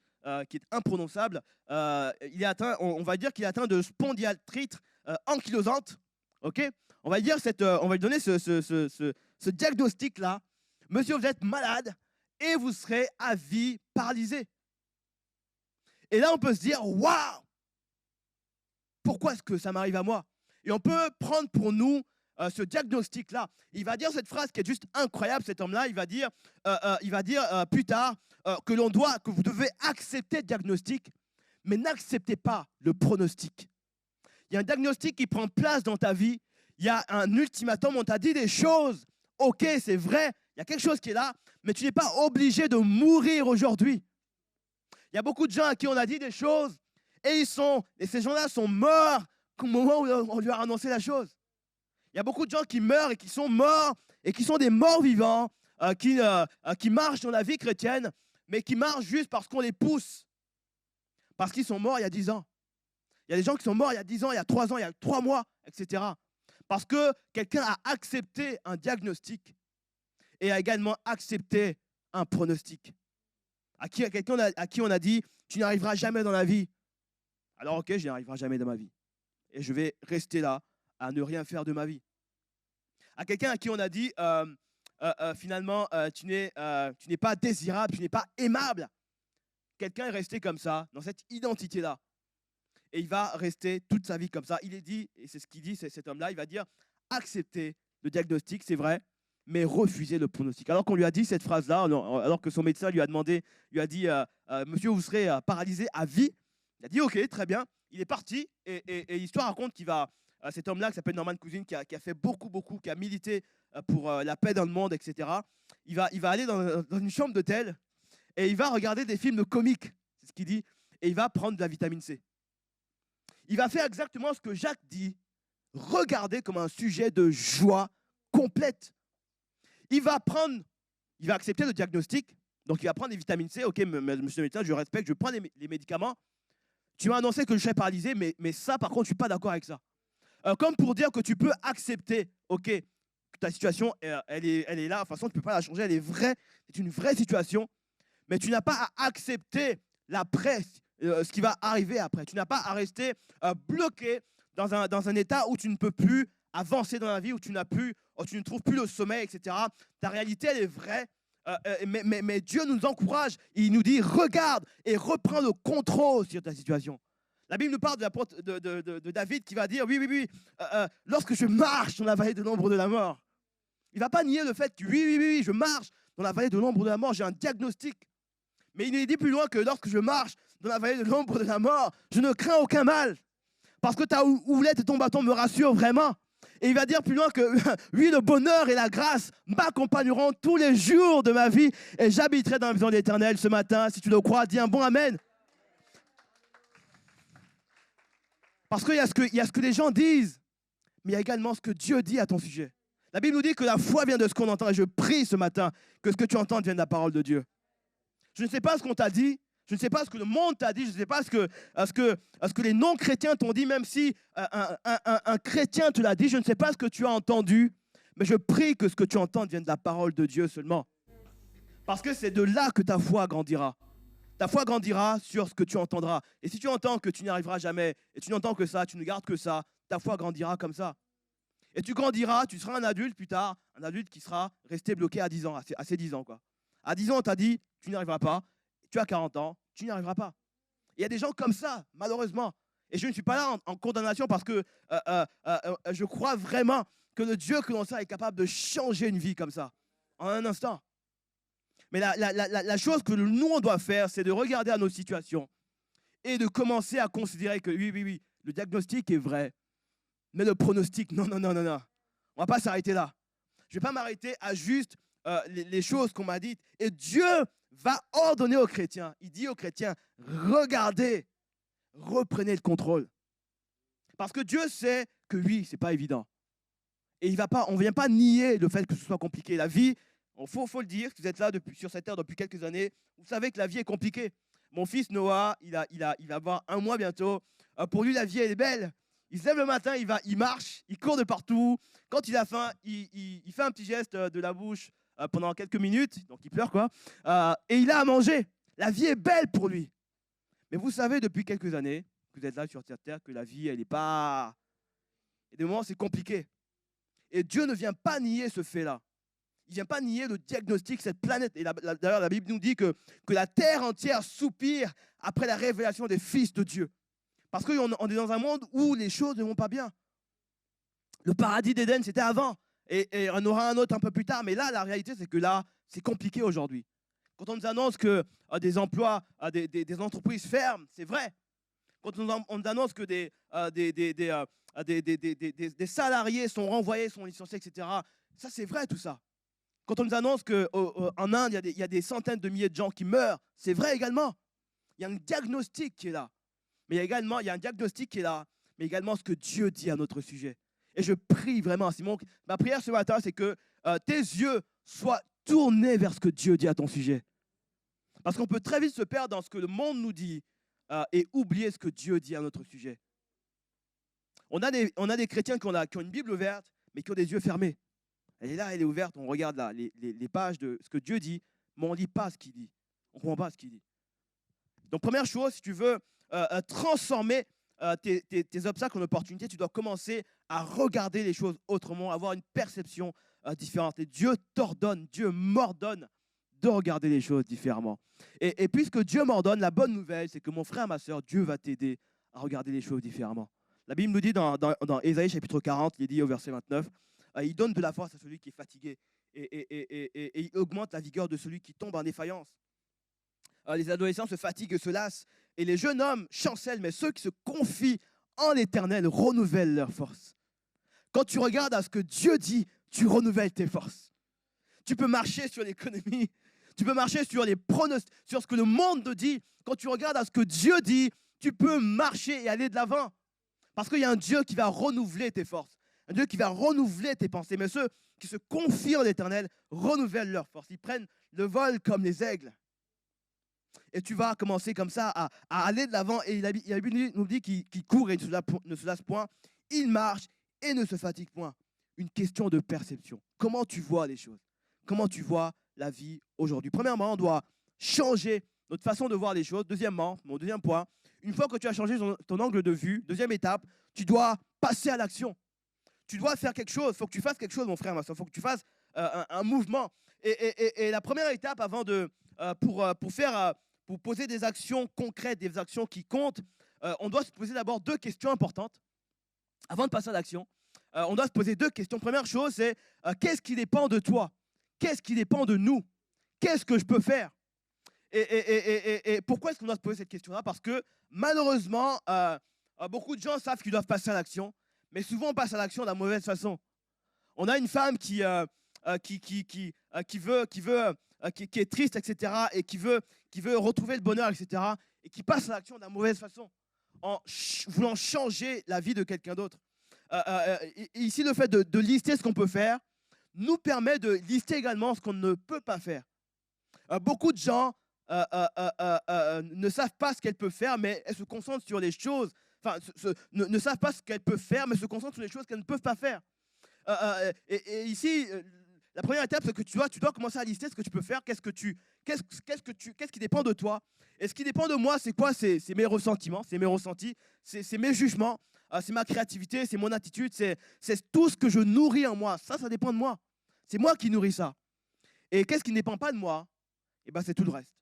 qui est imprononçable. Il est atteint, on va dire qu'il est atteint de spondylarthrite ankylosante. Ok, on va lui donner ce diagnostic-là. Monsieur, vous êtes malade et vous serez à vie paralysé. Et là, on peut se dire, waouh, pourquoi est-ce que ça m'arrive à moi? Et on peut prendre pour nous ce diagnostic-là. Il va dire cette phrase qui est juste incroyable, cet homme-là. Il va dire plus tard que vous devez accepter le diagnostic, mais n'acceptez pas le pronostic. Il y a un diagnostic qui prend place dans ta vie. Il y a un ultimatum, on t'a dit des choses. Ok, c'est vrai, il y a quelque chose qui est là, mais tu n'es pas obligé de mourir aujourd'hui. Il y a beaucoup de gens à qui on a dit des choses et ces gens-là sont morts au moment où on lui a annoncé la chose. Il y a beaucoup de gens qui meurent et qui sont morts et qui sont des morts vivants, qui marchent dans la vie chrétienne, mais qui marchent juste parce qu'on les pousse. Parce qu'ils sont morts il y a 10 ans. Il y a des gens qui sont morts il y a 10 ans, il y a 3 ans, il y a 3 mois, etc. Parce que quelqu'un a accepté un diagnostic et a également accepté un pronostic. Quelqu'un à qui on a dit, tu n'y arriveras jamais dans la vie. Alors ok, je n'y arriverai jamais dans ma vie. Et je vais rester là à ne rien faire de ma vie. À quelqu'un à qui on a dit, finalement, tu n'es pas désirable, tu n'es pas aimable. Quelqu'un est resté comme ça, dans cette identité-là. Et il va rester toute sa vie comme ça. Il est dit, et c'est ce qu'il dit, cet homme-là, il va dire, accepter le diagnostic, c'est vrai, mais refuser le pronostic. Alors qu'on lui a dit cette phrase-là, alors que son médecin lui a dit, monsieur, vous serez paralysé à vie. Il a dit, ok, très bien. Il est parti, et l'histoire raconte qu'il va, cet homme-là qui s'appelle Norman Cousins, qui a fait beaucoup, qui a milité pour la paix dans le monde, etc. Il va aller dans une chambre d'hôtel, et il va regarder des films comiques, c'est ce qu'il dit, et il va prendre de la vitamine C. Il va faire exactement ce que Jacques dit, regarder comme un sujet de joie complète. Il va accepter le diagnostic, donc il va prendre des vitamines C. Ok, monsieur le médecin, je respecte, je prends les médicaments, Tu m'as annoncé que je serais paralysé, mais ça, par contre, je ne suis pas d'accord avec ça. Comme pour dire que tu peux accepter, ok, que ta situation, elle est là. De toute façon, tu ne peux pas la changer, elle est vraie. C'est une vraie situation. Mais tu n'as pas à accepter l'après, ce qui va arriver après. Tu n'as pas à rester bloqué dans un état où tu ne peux plus avancer dans la vie, où tu ne trouves plus le sommeil, etc. Ta réalité, elle est vraie. Mais Dieu nous encourage. Il nous dit, regarde et reprends le contrôle sur ta situation. La Bible nous parle de David qui va dire, oui, lorsque je marche dans la vallée de l'ombre de la mort. Il ne va pas nier le fait que oui, je marche dans la vallée de l'ombre de la mort, j'ai un diagnostic. Mais il nous dit plus loin que lorsque je marche dans la vallée de l'ombre de la mort, je ne crains aucun mal. Parce que ta houlette et ton bâton me rassurent vraiment. Et il va dire plus loin que oui, le bonheur et la grâce m'accompagneront tous les jours de ma vie et j'habiterai dans la maison de l'Éternel ce matin. Si tu le crois, dis un bon amen. Parce qu'il y a ce que les gens disent, mais il y a également ce que Dieu dit à ton sujet. La Bible nous dit que la foi vient de ce qu'on entend. Et je prie ce matin que ce que tu entends vienne de la parole de Dieu. Je ne sais pas ce qu'on t'a dit. Je ne sais pas ce que le monde t'a dit. Je ne sais pas ce que les non-chrétiens t'ont dit, même si un chrétien te l'a dit. Je ne sais pas ce que tu as entendu. Mais je prie que ce que tu entends vienne de la parole de Dieu seulement. Parce que c'est de là que ta foi grandira. Ta foi grandira sur ce que tu entendras. Et si tu entends que tu n'y arriveras jamais, et tu n'entends que ça, tu ne gardes que ça, ta foi grandira comme ça. Et tu grandiras, tu seras un adulte plus tard, un adulte qui sera resté bloqué à 10 ans, à ses 10 ans, quoi. À 10 ans, on t'a dit, tu n'y arriveras pas. Tu as 40 ans, tu n'y arriveras pas. Il y a des gens comme ça, malheureusement. Et je ne suis pas là en condamnation parce que je crois vraiment que le Dieu que l'on sert est capable de changer une vie comme ça, en un instant. Mais la chose que nous, on doit faire, c'est de regarder à nos situations et de commencer à considérer que oui, le diagnostic est vrai, mais le pronostic, non. On ne va pas s'arrêter là. Je ne vais pas m'arrêter à juste les choses qu'on m'a dites. Et Dieu va ordonner aux chrétiens. Il dit aux chrétiens, regardez, reprenez le contrôle. Parce que Dieu sait que oui, ce n'est pas évident. Et on ne vient pas nier le fait que ce soit compliqué. La vie, il faut le dire, vous êtes là sur cette terre depuis quelques années, vous savez que la vie est compliquée. Mon fils Noah, il va avoir 1 mois bientôt. Pour lui, la vie, elle est belle. Il se lève le matin, il marche, il court de partout. Quand il a faim, il fait un petit geste de la bouche pendant quelques minutes, donc il pleure quoi, et il a à manger. La vie est belle pour lui. Mais vous savez depuis quelques années, que vous êtes là sur cette terre, que la vie, elle n'est pas... Et des moments, c'est compliqué. Et Dieu ne vient pas nier ce fait-là. Il ne vient pas nier le diagnostic, cette planète. Et d'ailleurs, la Bible nous dit que la terre entière soupire après la révélation des fils de Dieu. Parce qu'on est dans un monde où les choses ne vont pas bien. Le paradis d'Éden, c'était avant. Et on aura un autre un peu plus tard. Mais là, la réalité, c'est que là, c'est compliqué aujourd'hui. Quand on nous annonce que des emplois, des entreprises ferment, c'est vrai. Quand on nous annonce que des salariés sont renvoyés, sont licenciés, etc. Ça, c'est vrai tout ça. Quand on nous annonce qu'en Inde, il y a des centaines de milliers de gens qui meurent, c'est vrai également. Il y a un diagnostic qui est là. Mais il y a un diagnostic qui est là, mais également ce que Dieu dit à notre sujet. Et je prie vraiment, Simon, ma prière ce matin, c'est que tes yeux soient tournés vers ce que Dieu dit à ton sujet. Parce qu'on peut très vite se perdre dans ce que le monde nous dit et oublier ce que Dieu dit à notre sujet. On a des chrétiens qui ont une Bible ouverte, mais qui ont des yeux fermés. Elle est là, elle est ouverte, on regarde là, les pages de ce que Dieu dit, mais on ne lit pas ce qu'il dit. On ne comprend pas ce qu'il dit. Donc première chose, si tu veux transformer tes obstacles en opportunités, tu dois commencer à regarder les choses autrement, avoir une perception différente. Et Dieu t'ordonne, Dieu m'ordonne de regarder les choses différemment. Et puisque Dieu m'ordonne, la bonne nouvelle, c'est que mon frère, ma soeur, Dieu va t'aider à regarder les choses différemment. La Bible nous dit dans Ésaïe chapitre 40, il est dit au verset 29, il donne de la force à celui qui est fatigué et il augmente la vigueur de celui qui tombe en défaillance. Les adolescents se fatiguent et se lassent et les jeunes hommes chancellent, mais ceux qui se confient en l'Éternel renouvellent leurs forces. Quand tu regardes à ce que Dieu dit, tu renouvelles tes forces. Tu peux marcher sur l'économie, tu peux marcher sur les pronostics, sur ce que le monde te dit. Quand tu regardes à ce que Dieu dit, tu peux marcher et aller de l'avant. Parce qu'il y a un Dieu qui va renouveler tes forces, un Dieu qui va renouveler tes pensées. Mais ceux qui se confient en l'Éternel renouvellent leurs forces. Ils prennent le vol comme les aigles. Et tu vas commencer comme ça à aller de l'avant. Et la Bible nous dit qu'il court et ne se lasse point. Il marche et ne se fatigue point. Une question de perception. Comment tu vois les choses? Comment tu vois la vie aujourd'hui? Premièrement, on doit changer notre façon de voir les choses. Deuxièmement, mon deuxième point, une fois que tu as changé ton angle de vue, deuxième étape, tu dois passer à l'action. Tu dois faire quelque chose. Il faut que tu fasses quelque chose, mon frère, ma soeur. Il faut que tu fasses un mouvement. Et la première étape avant pour poser des actions concrètes, des actions qui comptent, on doit se poser d'abord deux questions importantes. Avant de passer à l'action, on doit se poser deux questions. Première chose, c'est qu'est-ce qui dépend de toi? Qu'est-ce qui dépend de nous? Qu'est-ce que je peux faire? Et pourquoi est-ce qu'on doit se poser cette question-là? Parce que malheureusement, beaucoup de gens savent qu'ils doivent passer à l'action, mais souvent on passe à l'action de la mauvaise façon. On a une femme qui est triste, etc., et qui veut retrouver le bonheur, etc., et qui passe à l'action de la mauvaise façon, en voulant changer la vie de quelqu'un d'autre. Ici, le fait de lister ce qu'on peut faire nous permet de lister également ce qu'on ne peut pas faire. Beaucoup de gens ne savent pas ce qu'elles peuvent faire, mais elles se concentrent sur les choses, ne savent pas ce qu'elles peuvent faire, mais se concentrent sur les choses qu'elles ne peuvent pas faire. Et ici, la première étape, c'est que tu dois commencer à lister ce que tu peux faire, qu'est-ce qui dépend de toi. Et ce qui dépend de moi, c'est quoi? C'est mes ressentiments, c'est mes ressentis, c'est mes jugements, c'est ma créativité, c'est mon attitude, c'est tout ce que je nourris en moi. Ça dépend de moi. C'est moi qui nourris ça. Et qu'est-ce qui ne dépend pas de moi? Eh bien, c'est tout le reste.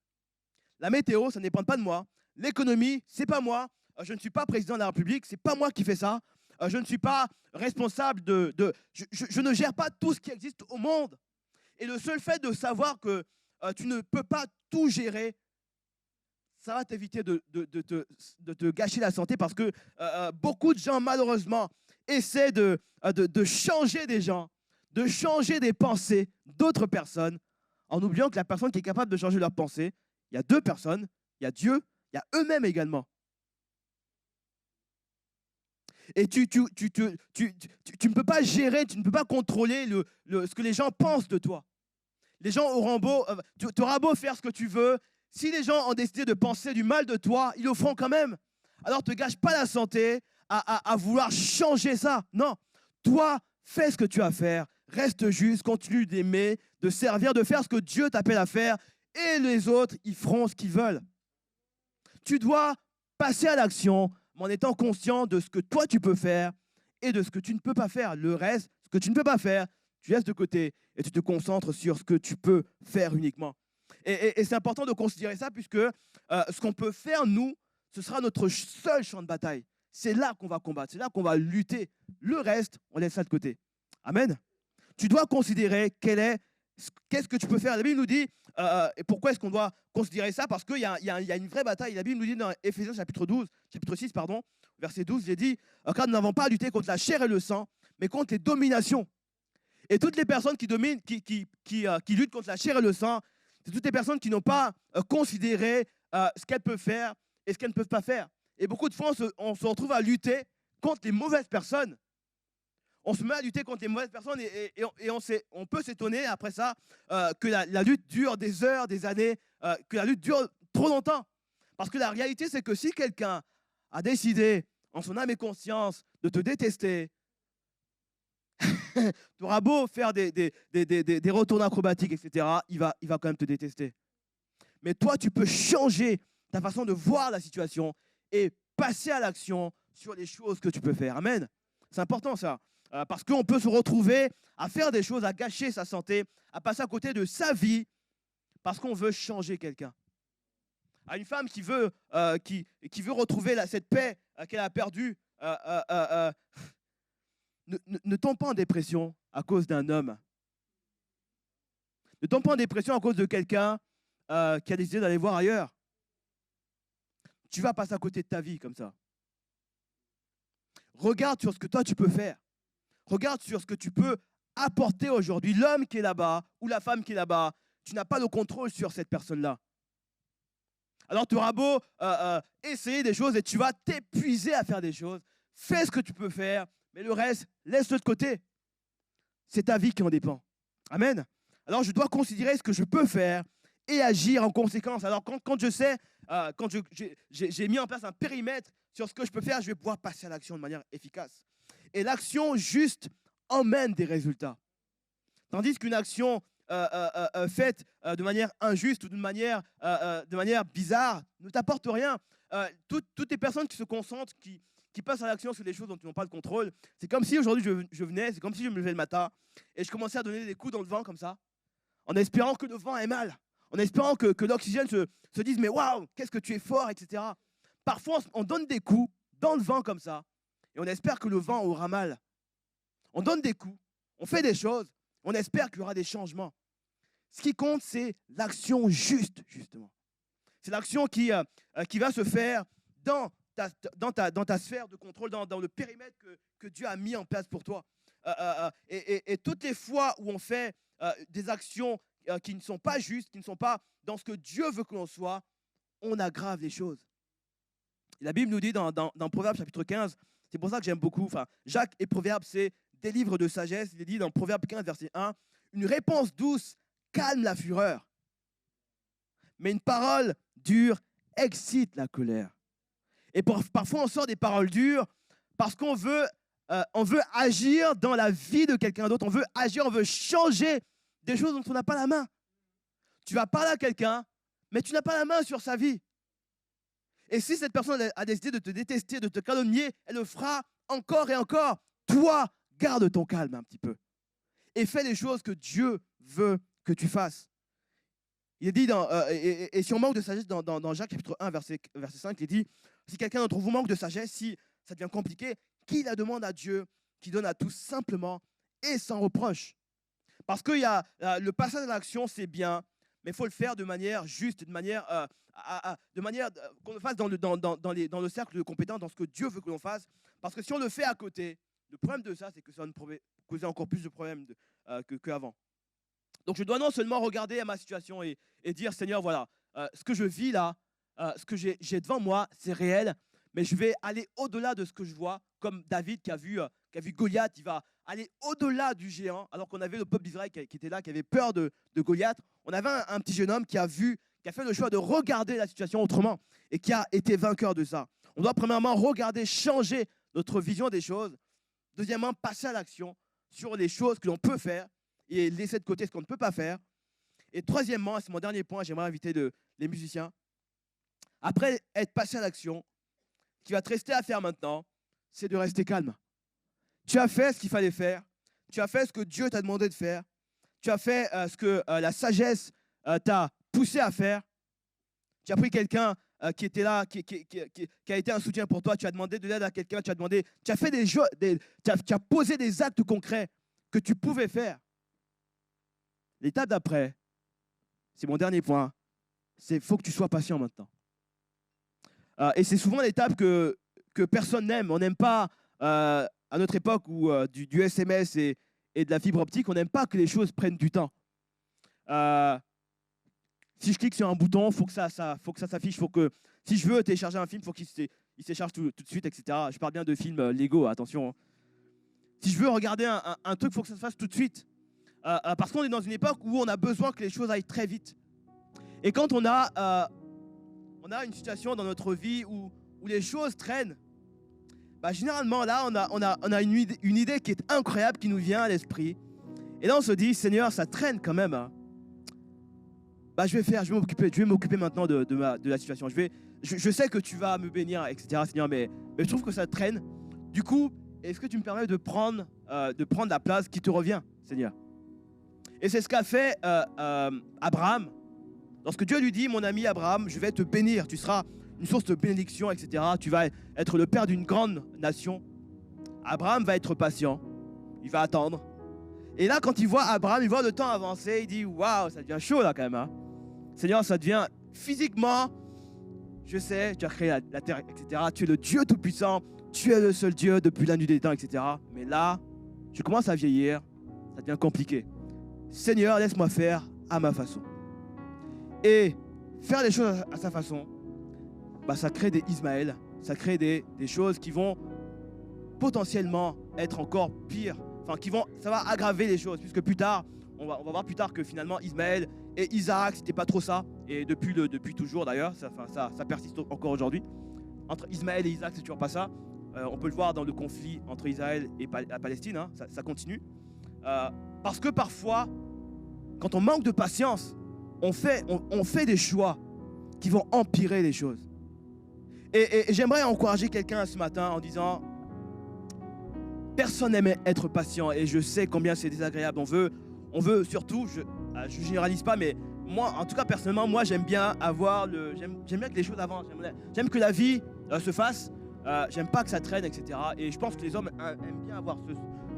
La météo, ça ne dépend pas de moi. L'économie, c'est pas moi. Je ne suis pas président de la République, c'est pas moi qui fais ça. Je ne suis pas responsable je ne gère pas tout ce qui existe au monde. Et le seul fait de savoir que tu ne peux pas tout gérer, ça va t'éviter de te gâcher la santé, parce que beaucoup de gens, malheureusement, essaient de changer des gens, de changer des pensées d'autres personnes, en oubliant que la personne qui est capable de changer leurs pensées, il y a deux personnes, il y a Dieu, il y a eux-mêmes également. Et tu ne peux pas gérer, tu ne peux pas contrôler ce que les gens pensent de toi. Les gens auront beau, tu auras beau faire ce que tu veux, si les gens ont décidé de penser du mal de toi, ils le feront quand même. Alors ne te gâche pas la santé à vouloir changer ça. Non, toi, fais ce que tu as à faire, reste juste, continue d'aimer, de servir, de faire ce que Dieu t'appelle à faire, et les autres, ils feront ce qu'ils veulent. Tu dois passer à l'action, en étant conscient de ce que toi tu peux faire et de ce que tu ne peux pas faire. Le reste, ce que tu ne peux pas faire, tu laisses de côté et tu te concentres sur ce que tu peux faire uniquement. Et c'est important de considérer ça, puisque ce qu'on peut faire, nous, ce sera notre seul champ de bataille. C'est là qu'on va combattre, c'est là qu'on va lutter. Le reste, on laisse ça de côté. Amen. Tu dois considérer qu'est-ce que tu peux faire. La Bible nous dit, et pourquoi est-ce qu'on doit considérer ça? Parce qu'il y a une vraie bataille. La Bible nous dit dans Éphésiens chapitre 6, verset 12, il est dit, car nous n'avons pas à lutter contre la chair et le sang, mais contre les dominations. Et toutes les personnes qui dominent, qui luttent contre la chair et le sang, c'est toutes les personnes qui n'ont pas considéré ce qu'elles peuvent faire et ce qu'elles ne peuvent pas faire. Et beaucoup de fois, on se retrouve à lutter contre les mauvaises personnes. On se met à lutter contre les mauvaises personnes et on peut s'étonner après ça que la lutte dure des heures, des années, que la lutte dure trop longtemps. Parce que la réalité, c'est que si quelqu'un a décidé, en son âme et conscience, de te détester, tu auras beau faire des retours acrobatiques, etc., il va quand même te détester. Mais toi, tu peux changer ta façon de voir la situation et passer à l'action sur les choses que tu peux faire. Amen. C'est important ça. Parce qu'on peut se retrouver à faire des choses, à gâcher sa santé, à passer à côté de sa vie, parce qu'on veut changer quelqu'un. À une femme qui veut retrouver cette paix qu'elle a perdue, ne tombe pas en dépression à cause d'un homme. Ne tombe pas en dépression à cause de quelqu'un qui a décidé d'aller voir ailleurs. Tu vas passer à côté de ta vie comme ça. Regarde sur ce que toi tu peux faire. Regarde sur ce que tu peux apporter aujourd'hui. L'homme qui est là-bas ou la femme qui est là-bas, tu n'as pas le contrôle sur cette personne-là. Alors tu auras beau essayer des choses et tu vas t'épuiser à faire des choses. Fais ce que tu peux faire, mais le reste, laisse-le de côté. C'est ta vie qui en dépend. Amen. Alors je dois considérer ce que je peux faire et agir en conséquence. Alors quand je sais, quand j'ai mis en place un périmètre sur ce que je peux faire, je vais pouvoir passer à l'action de manière efficace. Et l'action juste emmène des résultats. Tandis qu'une action faite de manière injuste ou de manière bizarre ne t'apporte rien. Toutes les personnes qui se concentrent, qui passent à l'action sur des choses dont ils n'ont pas le contrôle, c'est comme si aujourd'hui je venais, c'est comme si je me levais le matin et je commençais à donner des coups dans le vent comme ça, en espérant que le vent ait mal, en espérant que l'oxygène se dise « mais waouh, qu'est-ce que tu es fort », etc. Parfois, on donne des coups dans le vent comme ça et on espère que le vent aura mal. On donne des coups, on fait des choses, on espère qu'il y aura des changements. Ce qui compte, c'est l'action juste, justement. C'est l'action qui va se faire dans ta sphère de contrôle, dans le périmètre que Dieu a mis en place pour toi. Et toutes les fois où on fait des actions qui ne sont pas justes, qui ne sont pas dans ce que Dieu veut que l'on soit, on aggrave les choses. Et la Bible nous dit dans Proverbes chapitre 15, c'est pour ça que j'aime beaucoup, Jacques et Proverbes, c'est des livres de sagesse. Il est dit dans Proverbes 15, verset 1, « Une réponse douce calme la fureur, mais une parole dure excite la colère. » Et parfois, on sort des paroles dures parce qu'on veut agir dans la vie de quelqu'un d'autre. On veut agir, on veut changer des choses dont on n'a pas la main. Tu vas parler à quelqu'un, mais tu n'as pas la main sur sa vie. Et si cette personne a décidé de te détester, de te calomnier, elle le fera encore et encore. Toi, garde ton calme un petit peu et fais les choses que Dieu veut que tu fasses. Il est dit, et si on manque de sagesse, dans Jacques chapitre 1, verset 5, il est dit, si quelqu'un d'entre vous manque de sagesse, si ça devient compliqué, qu'il la demande à Dieu, qui donne à tous simplement et sans reproche. Parce que le passage à l'action, c'est bien, mais il faut le faire de manière juste, de manière qu'on le fasse dans le cercle de compétences, dans ce que Dieu veut que l'on fasse. Parce que si on le fait à côté, le problème de ça, c'est que ça va nous causer encore plus de problèmes qu'avant. Donc je dois non seulement regarder à ma situation et dire, Seigneur, voilà, ce que je vis là, ce que j'ai devant moi, c'est réel, mais je vais aller au-delà de ce que je vois, comme David qui a vu Goliath, il va aller au-delà du géant, alors qu'on avait le peuple d'Israël qui était là, qui avait peur de Goliath. On avait un petit jeune homme qui a fait le choix de regarder la situation autrement et qui a été vainqueur de ça. On doit premièrement regarder, changer notre vision des choses. Deuxièmement, passer à l'action sur les choses que l'on peut faire et laisser de côté ce qu'on ne peut pas faire. Et troisièmement, c'est mon dernier point, j'aimerais inviter les musiciens. Après être passé à l'action, ce qui va te rester à faire maintenant, c'est de rester calme. Tu as fait ce qu'il fallait faire. Tu as fait ce que Dieu t'a demandé de faire. Tu as fait ce que la sagesse t'a poussé à faire. Tu as pris quelqu'un qui était là, qui a été un soutien pour toi. Tu as demandé de l'aide à quelqu'un. Tu as fait tu as posé des actes concrets que tu pouvais faire. L'étape d'après, c'est mon dernier point, c'est qu'il faut que tu sois patient maintenant. Et c'est souvent l'étape que personne n'aime. On n'aime pas, à notre époque, où du SMS et de la fibre optique, on n'aime pas que les choses prennent du temps. Si je clique sur un bouton, il faut que ça s'affiche. Si je veux télécharger un film, il faut qu'il s'écharge tout de suite, etc. Je parle bien de films Lego, attention. Si je veux regarder un truc, il faut que ça se fasse tout de suite. Parce qu'on est dans une époque où on a besoin que les choses aillent très vite. Et quand on a une situation dans notre vie où les choses traînent, généralement là on a une idée qui est incroyable qui nous vient à l'esprit. Et là on se dit, Seigneur, ça traîne quand même. Hein. Je vais m'occuper maintenant de la situation. Je sais que tu vas me bénir, etc. Seigneur, mais je trouve que ça traîne. Du coup, est-ce que tu me permets de prendre la place qui te revient, Seigneur? Et c'est ce qu'a fait Abraham. Lorsque Dieu lui dit, mon ami Abraham, je vais te bénir, tu seras une source de bénédiction, etc. Tu vas être le père d'une grande nation. Abraham va être patient, il va attendre. Et là, quand il voit Abraham, il voit le temps avancer, il dit, waouh, ça devient chaud là quand même. Hein. Seigneur, ça devient physiquement, je sais, tu as créé la terre, etc. Tu es le Dieu Tout-Puissant, tu es le seul Dieu depuis la nuit des temps, etc. Mais là, je commence à vieillir, ça devient compliqué. Seigneur, laisse-moi faire à ma façon. Et faire les choses à sa façon, ça crée des Ismaël, ça crée des choses qui vont potentiellement être encore pires, ça va aggraver les choses, puisque plus tard, on va voir plus tard que finalement Ismaël, et Isaac, c'était pas trop ça. Et depuis toujours d'ailleurs, ça persiste encore aujourd'hui. Entre Ismaël et Isaac, c'est toujours pas ça. On peut le voir dans le conflit entre Israël et la Palestine, hein, ça continue. Parce que parfois, quand on manque de patience, on fait des choix qui vont empirer les choses. Et j'aimerais encourager quelqu'un ce matin en disant, personne n'aime être patient et je sais combien c'est désagréable. On veut surtout, je généralise pas, mais moi, en tout cas personnellement, moi j'aime bien j'aime bien que les choses avancent. J'aime que la vie se fasse. J'aime pas que ça traîne, etc. Et je pense que les hommes aiment bien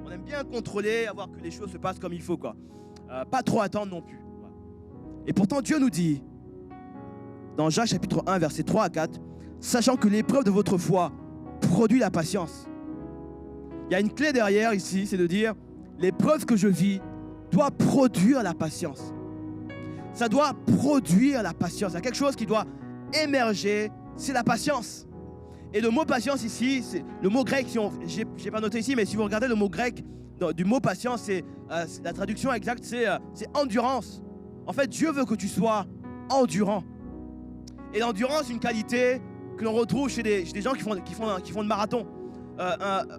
on aime bien contrôler, avoir que les choses se passent comme il faut, quoi. Pas trop attendre non plus. Voilà. Et pourtant Dieu nous dit, dans Jacques chapitre 1, versets 3 à 4, sachant que l'épreuve de votre foi produit la patience. Il y a une clé derrière ici, c'est de dire, l'épreuve que je vis doit produire la patience. Ça doit produire la patience. Il y a quelque chose qui doit émerger, c'est la patience. Et le mot patience ici, c'est le mot grec, j'ai pas noté ici, mais si vous regardez le mot grec du mot patience, c'est la traduction exacte, c'est endurance. En fait, Dieu veut que tu sois endurant. Et l'endurance, c'est une qualité que l'on retrouve chez des gens qui font le marathon.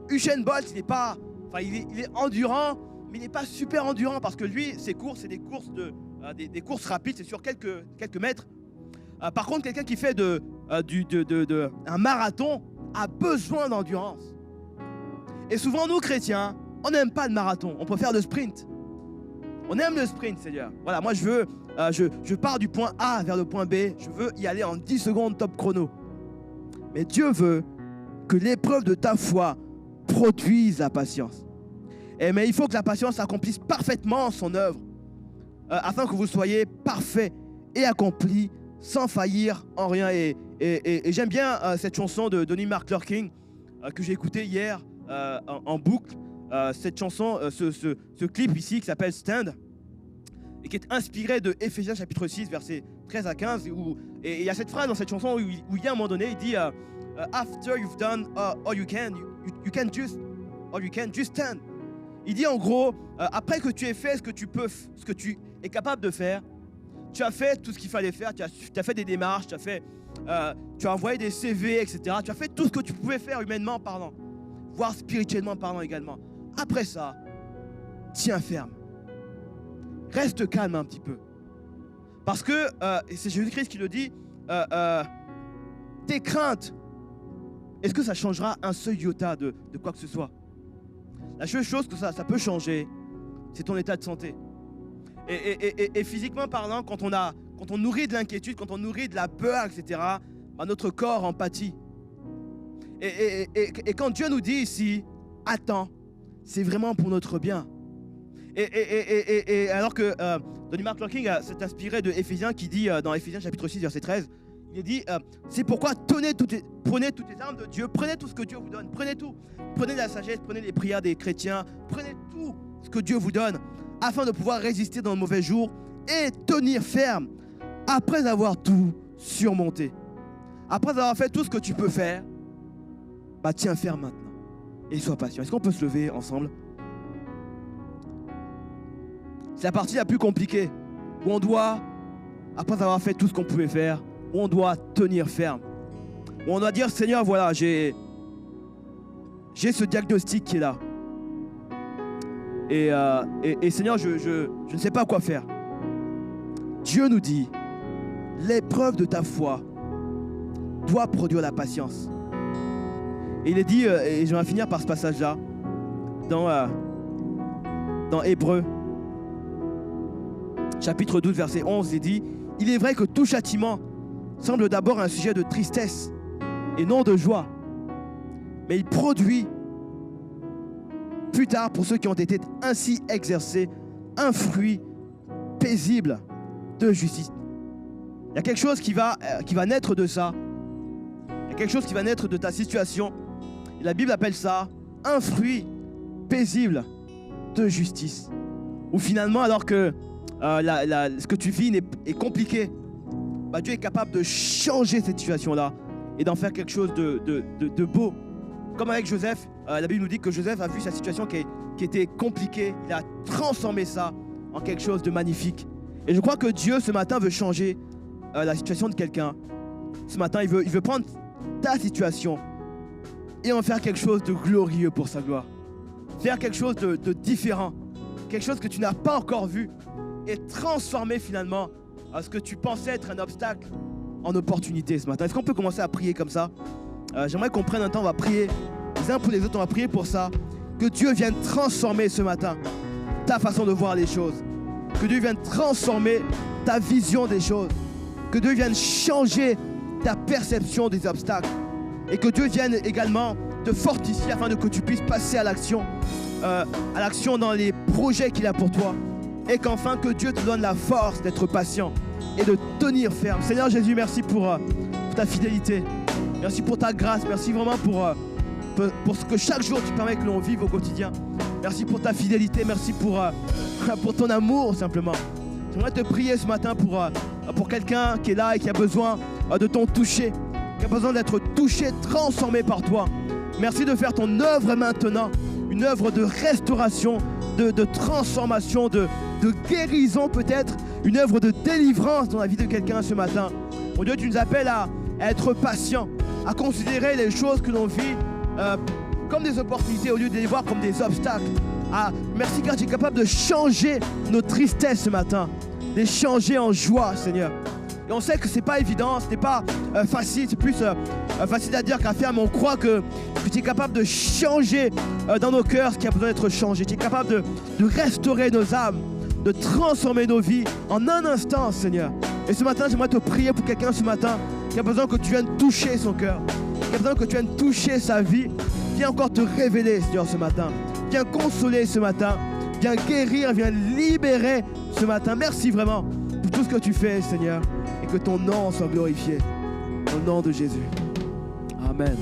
Usain Bolt, il est endurant, mais il n'est pas super endurant parce que lui, ses courses, c'est des courses des courses rapides, c'est sur quelques mètres. Par contre, quelqu'un qui fait un marathon a besoin d'endurance. Et souvent, nous, chrétiens, on n'aime pas le marathon, on préfère le sprint. On aime le sprint, Seigneur. Voilà, moi, je pars du point A vers le point B, je veux y aller en 10 secondes top chrono. Mais Dieu veut que l'épreuve de ta foi produise la patience. Mais il faut que la patience accomplisse parfaitement son œuvre, afin que vous soyez parfaits et accomplis sans faillir en rien. Et j'aime bien cette chanson de Donnie King que j'ai écoutée hier en boucle. Cette chanson, ce clip ici qui s'appelle Stand, et qui est inspiré de Éphésiens chapitre 6, versets 13 à 15. Et il y a cette phrase dans cette chanson où il y a un moment donné, il dit After you've done all you can, you can just stand. Il dit en gros, après que tu aies fait ce que tu es capable de faire, tu as fait tout ce qu'il fallait faire, tu as fait des démarches, tu as envoyé des CV, etc. Tu as fait tout ce que tu pouvais faire humainement parlant, voire spirituellement parlant également. Après ça, tiens ferme. Reste calme un petit peu. Parce que, et c'est Jésus-Christ qui le dit, tes craintes, est-ce que ça changera un seul iota de quoi que ce soit? La seule chose que ça peut changer, c'est ton état de santé. Et physiquement parlant, quand on nourrit de l'inquiétude, quand on nourrit de la peur, etc., bah notre corps en pâtit. Et quand Dieu nous dit ici, attends, c'est vraiment pour notre bien. Et alors que Donnie King s'est inspiré de Éphésiens qui dit dans Éphésiens chapitre 6, verset 13, il dit, c'est pourquoi prenez toutes les armes de Dieu, prenez tout ce que Dieu vous donne, prenez tout. Prenez la sagesse, prenez les prières des chrétiens, prenez tout ce que Dieu vous donne afin de pouvoir résister dans le mauvais jour et tenir ferme après avoir tout surmonté. Après avoir fait tout ce que tu peux faire, bah tiens ferme maintenant et sois patient. Est-ce qu'on peut se lever ensemble? C'est la partie la plus compliquée où on doit, après avoir fait tout ce qu'on pouvait faire, où on doit tenir ferme. Où on doit dire, Seigneur, voilà, j'ai ce diagnostic qui est là. Et Seigneur, je ne sais pas quoi faire. Dieu nous dit, l'épreuve de ta foi doit produire la patience. Et il est dit, et je vais finir par ce passage-là, dans Hébreux, chapitre 12, verset 11, il dit, il est vrai que tout châtiment semble d'abord un sujet de tristesse et non de joie, mais il produit plus tard, pour ceux qui ont été ainsi exercés, un fruit paisible de justice. Il y a quelque chose qui va naître de ça. Il y a quelque chose qui va naître de ta situation. Et la Bible appelle ça un fruit paisible de justice. Ou finalement, alors que ce que tu vis est compliqué, bah Dieu est capable de changer cette situation-là et d'en faire quelque chose de beau. Comme avec Joseph, la Bible nous dit que Joseph a vu sa situation qui était compliquée. Il a transformé ça en quelque chose de magnifique. Et je crois que Dieu, ce matin, veut changer la situation de quelqu'un. Ce matin, il veut prendre ta situation et en faire quelque chose de glorieux pour sa gloire. Faire quelque chose de différent. Quelque chose que tu n'as pas encore vu. Et transformer finalement ce que tu pensais être un obstacle en opportunité ce matin. Est-ce qu'on peut commencer à prier comme ça? J'aimerais qu'on prenne un temps, on va prier les uns pour les autres, on va prier pour ça. Que Dieu vienne transformer ce matin ta façon de voir les choses. Que Dieu vienne transformer ta vision des choses. Que Dieu vienne changer ta perception des obstacles. Et que Dieu vienne également te fortifier afin que tu puisses passer à l'action dans les projets qu'il a pour toi. Et qu'enfin que Dieu te donne la force d'être patient et de tenir ferme. Seigneur Jésus, merci pour ta fidélité. Merci pour ta grâce. Merci vraiment pour ce que chaque jour tu permets que l'on vive au quotidien. Merci pour ta fidélité. Merci pour ton amour simplement. J'aimerais te prier ce matin pour quelqu'un qui est là et qui a besoin de ton toucher. Qui a besoin d'être touché, transformé par toi. Merci de faire ton œuvre maintenant. Une œuvre de restauration, de transformation, de guérison peut-être. Une œuvre de délivrance dans la vie de quelqu'un ce matin. Mon Dieu, tu nous appelles à être patient, à considérer les choses que l'on vit comme des opportunités au lieu de les voir comme des obstacles. Merci car tu es capable de changer nos tristesses ce matin, de les changer en joie, Seigneur. Et on sait que ce n'est pas évident, ce n'est pas facile, c'est plus facile à dire qu'à faire, mais on croit que tu es capable de changer dans nos cœurs ce qui a besoin d'être changé. Tu es capable de restaurer nos âmes, de transformer nos vies en un instant, Seigneur. Et ce matin, j'aimerais te prier pour quelqu'un ce matin qui a besoin que tu viennes toucher son cœur, qui a besoin que tu viennes toucher sa vie. Viens encore te révéler, Seigneur, ce matin. Viens consoler ce matin. Viens guérir, viens libérer ce matin. Merci vraiment pour tout ce que tu fais, Seigneur. Et que ton nom soit glorifié. Au nom de Jésus. Amen.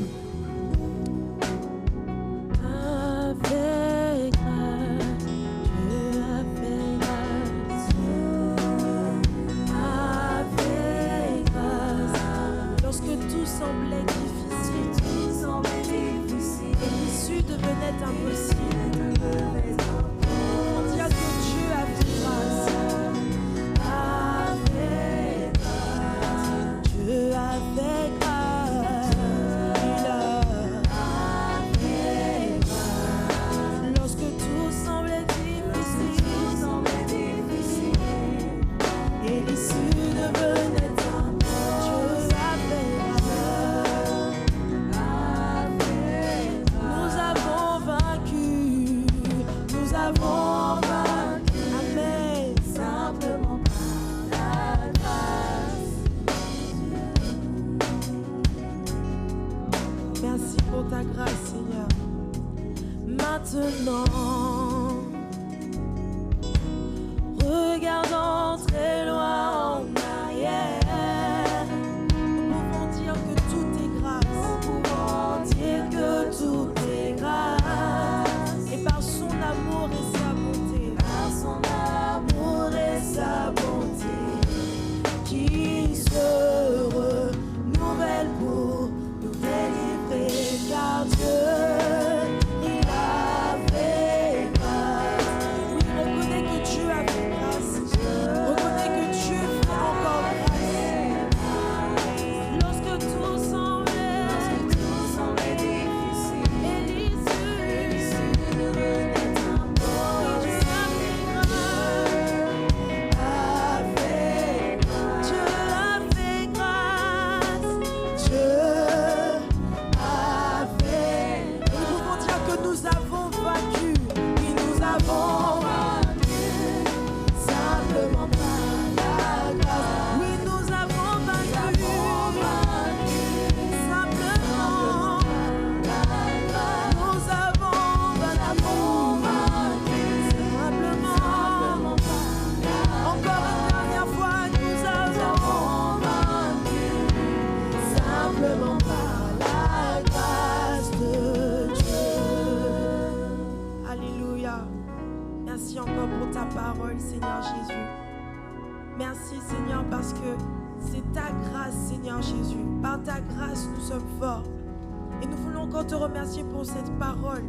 Pour cette parole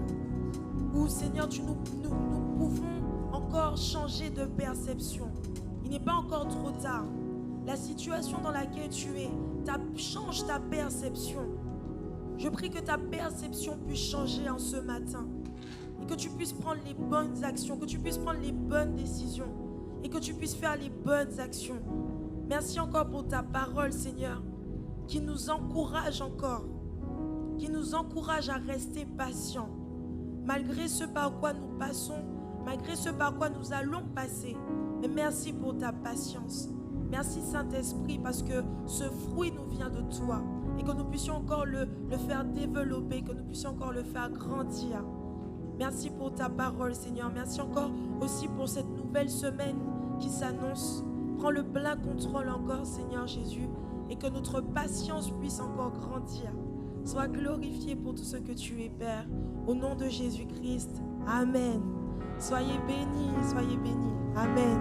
où Seigneur nous pouvons encore changer de perception, Il n'est pas encore trop tard. La situation dans laquelle tu es, change ta perception. Je prie que ta perception puisse changer en ce matin. Et que tu puisses prendre les bonnes actions, que tu puisses prendre les bonnes décisions. Et que tu puisses faire les bonnes actions. Merci encore pour ta parole, Seigneur, qui nous encourage encore. Qui nous encourage à rester patients. Malgré ce par quoi nous passons, malgré ce par quoi nous allons passer. Mais merci pour ta patience. Merci Saint-Esprit parce que ce fruit nous vient de toi. Et que nous puissions encore le faire développer, que nous puissions encore le faire grandir. Merci pour ta parole, Seigneur. Merci encore aussi pour cette nouvelle semaine qui s'annonce. Prends le plein contrôle encore, Seigneur Jésus, et que notre patience puisse encore grandir. Sois glorifié pour tout ce que tu es, Père. Au nom de Jésus-Christ. Amen. Soyez bénis, soyez bénis. Amen.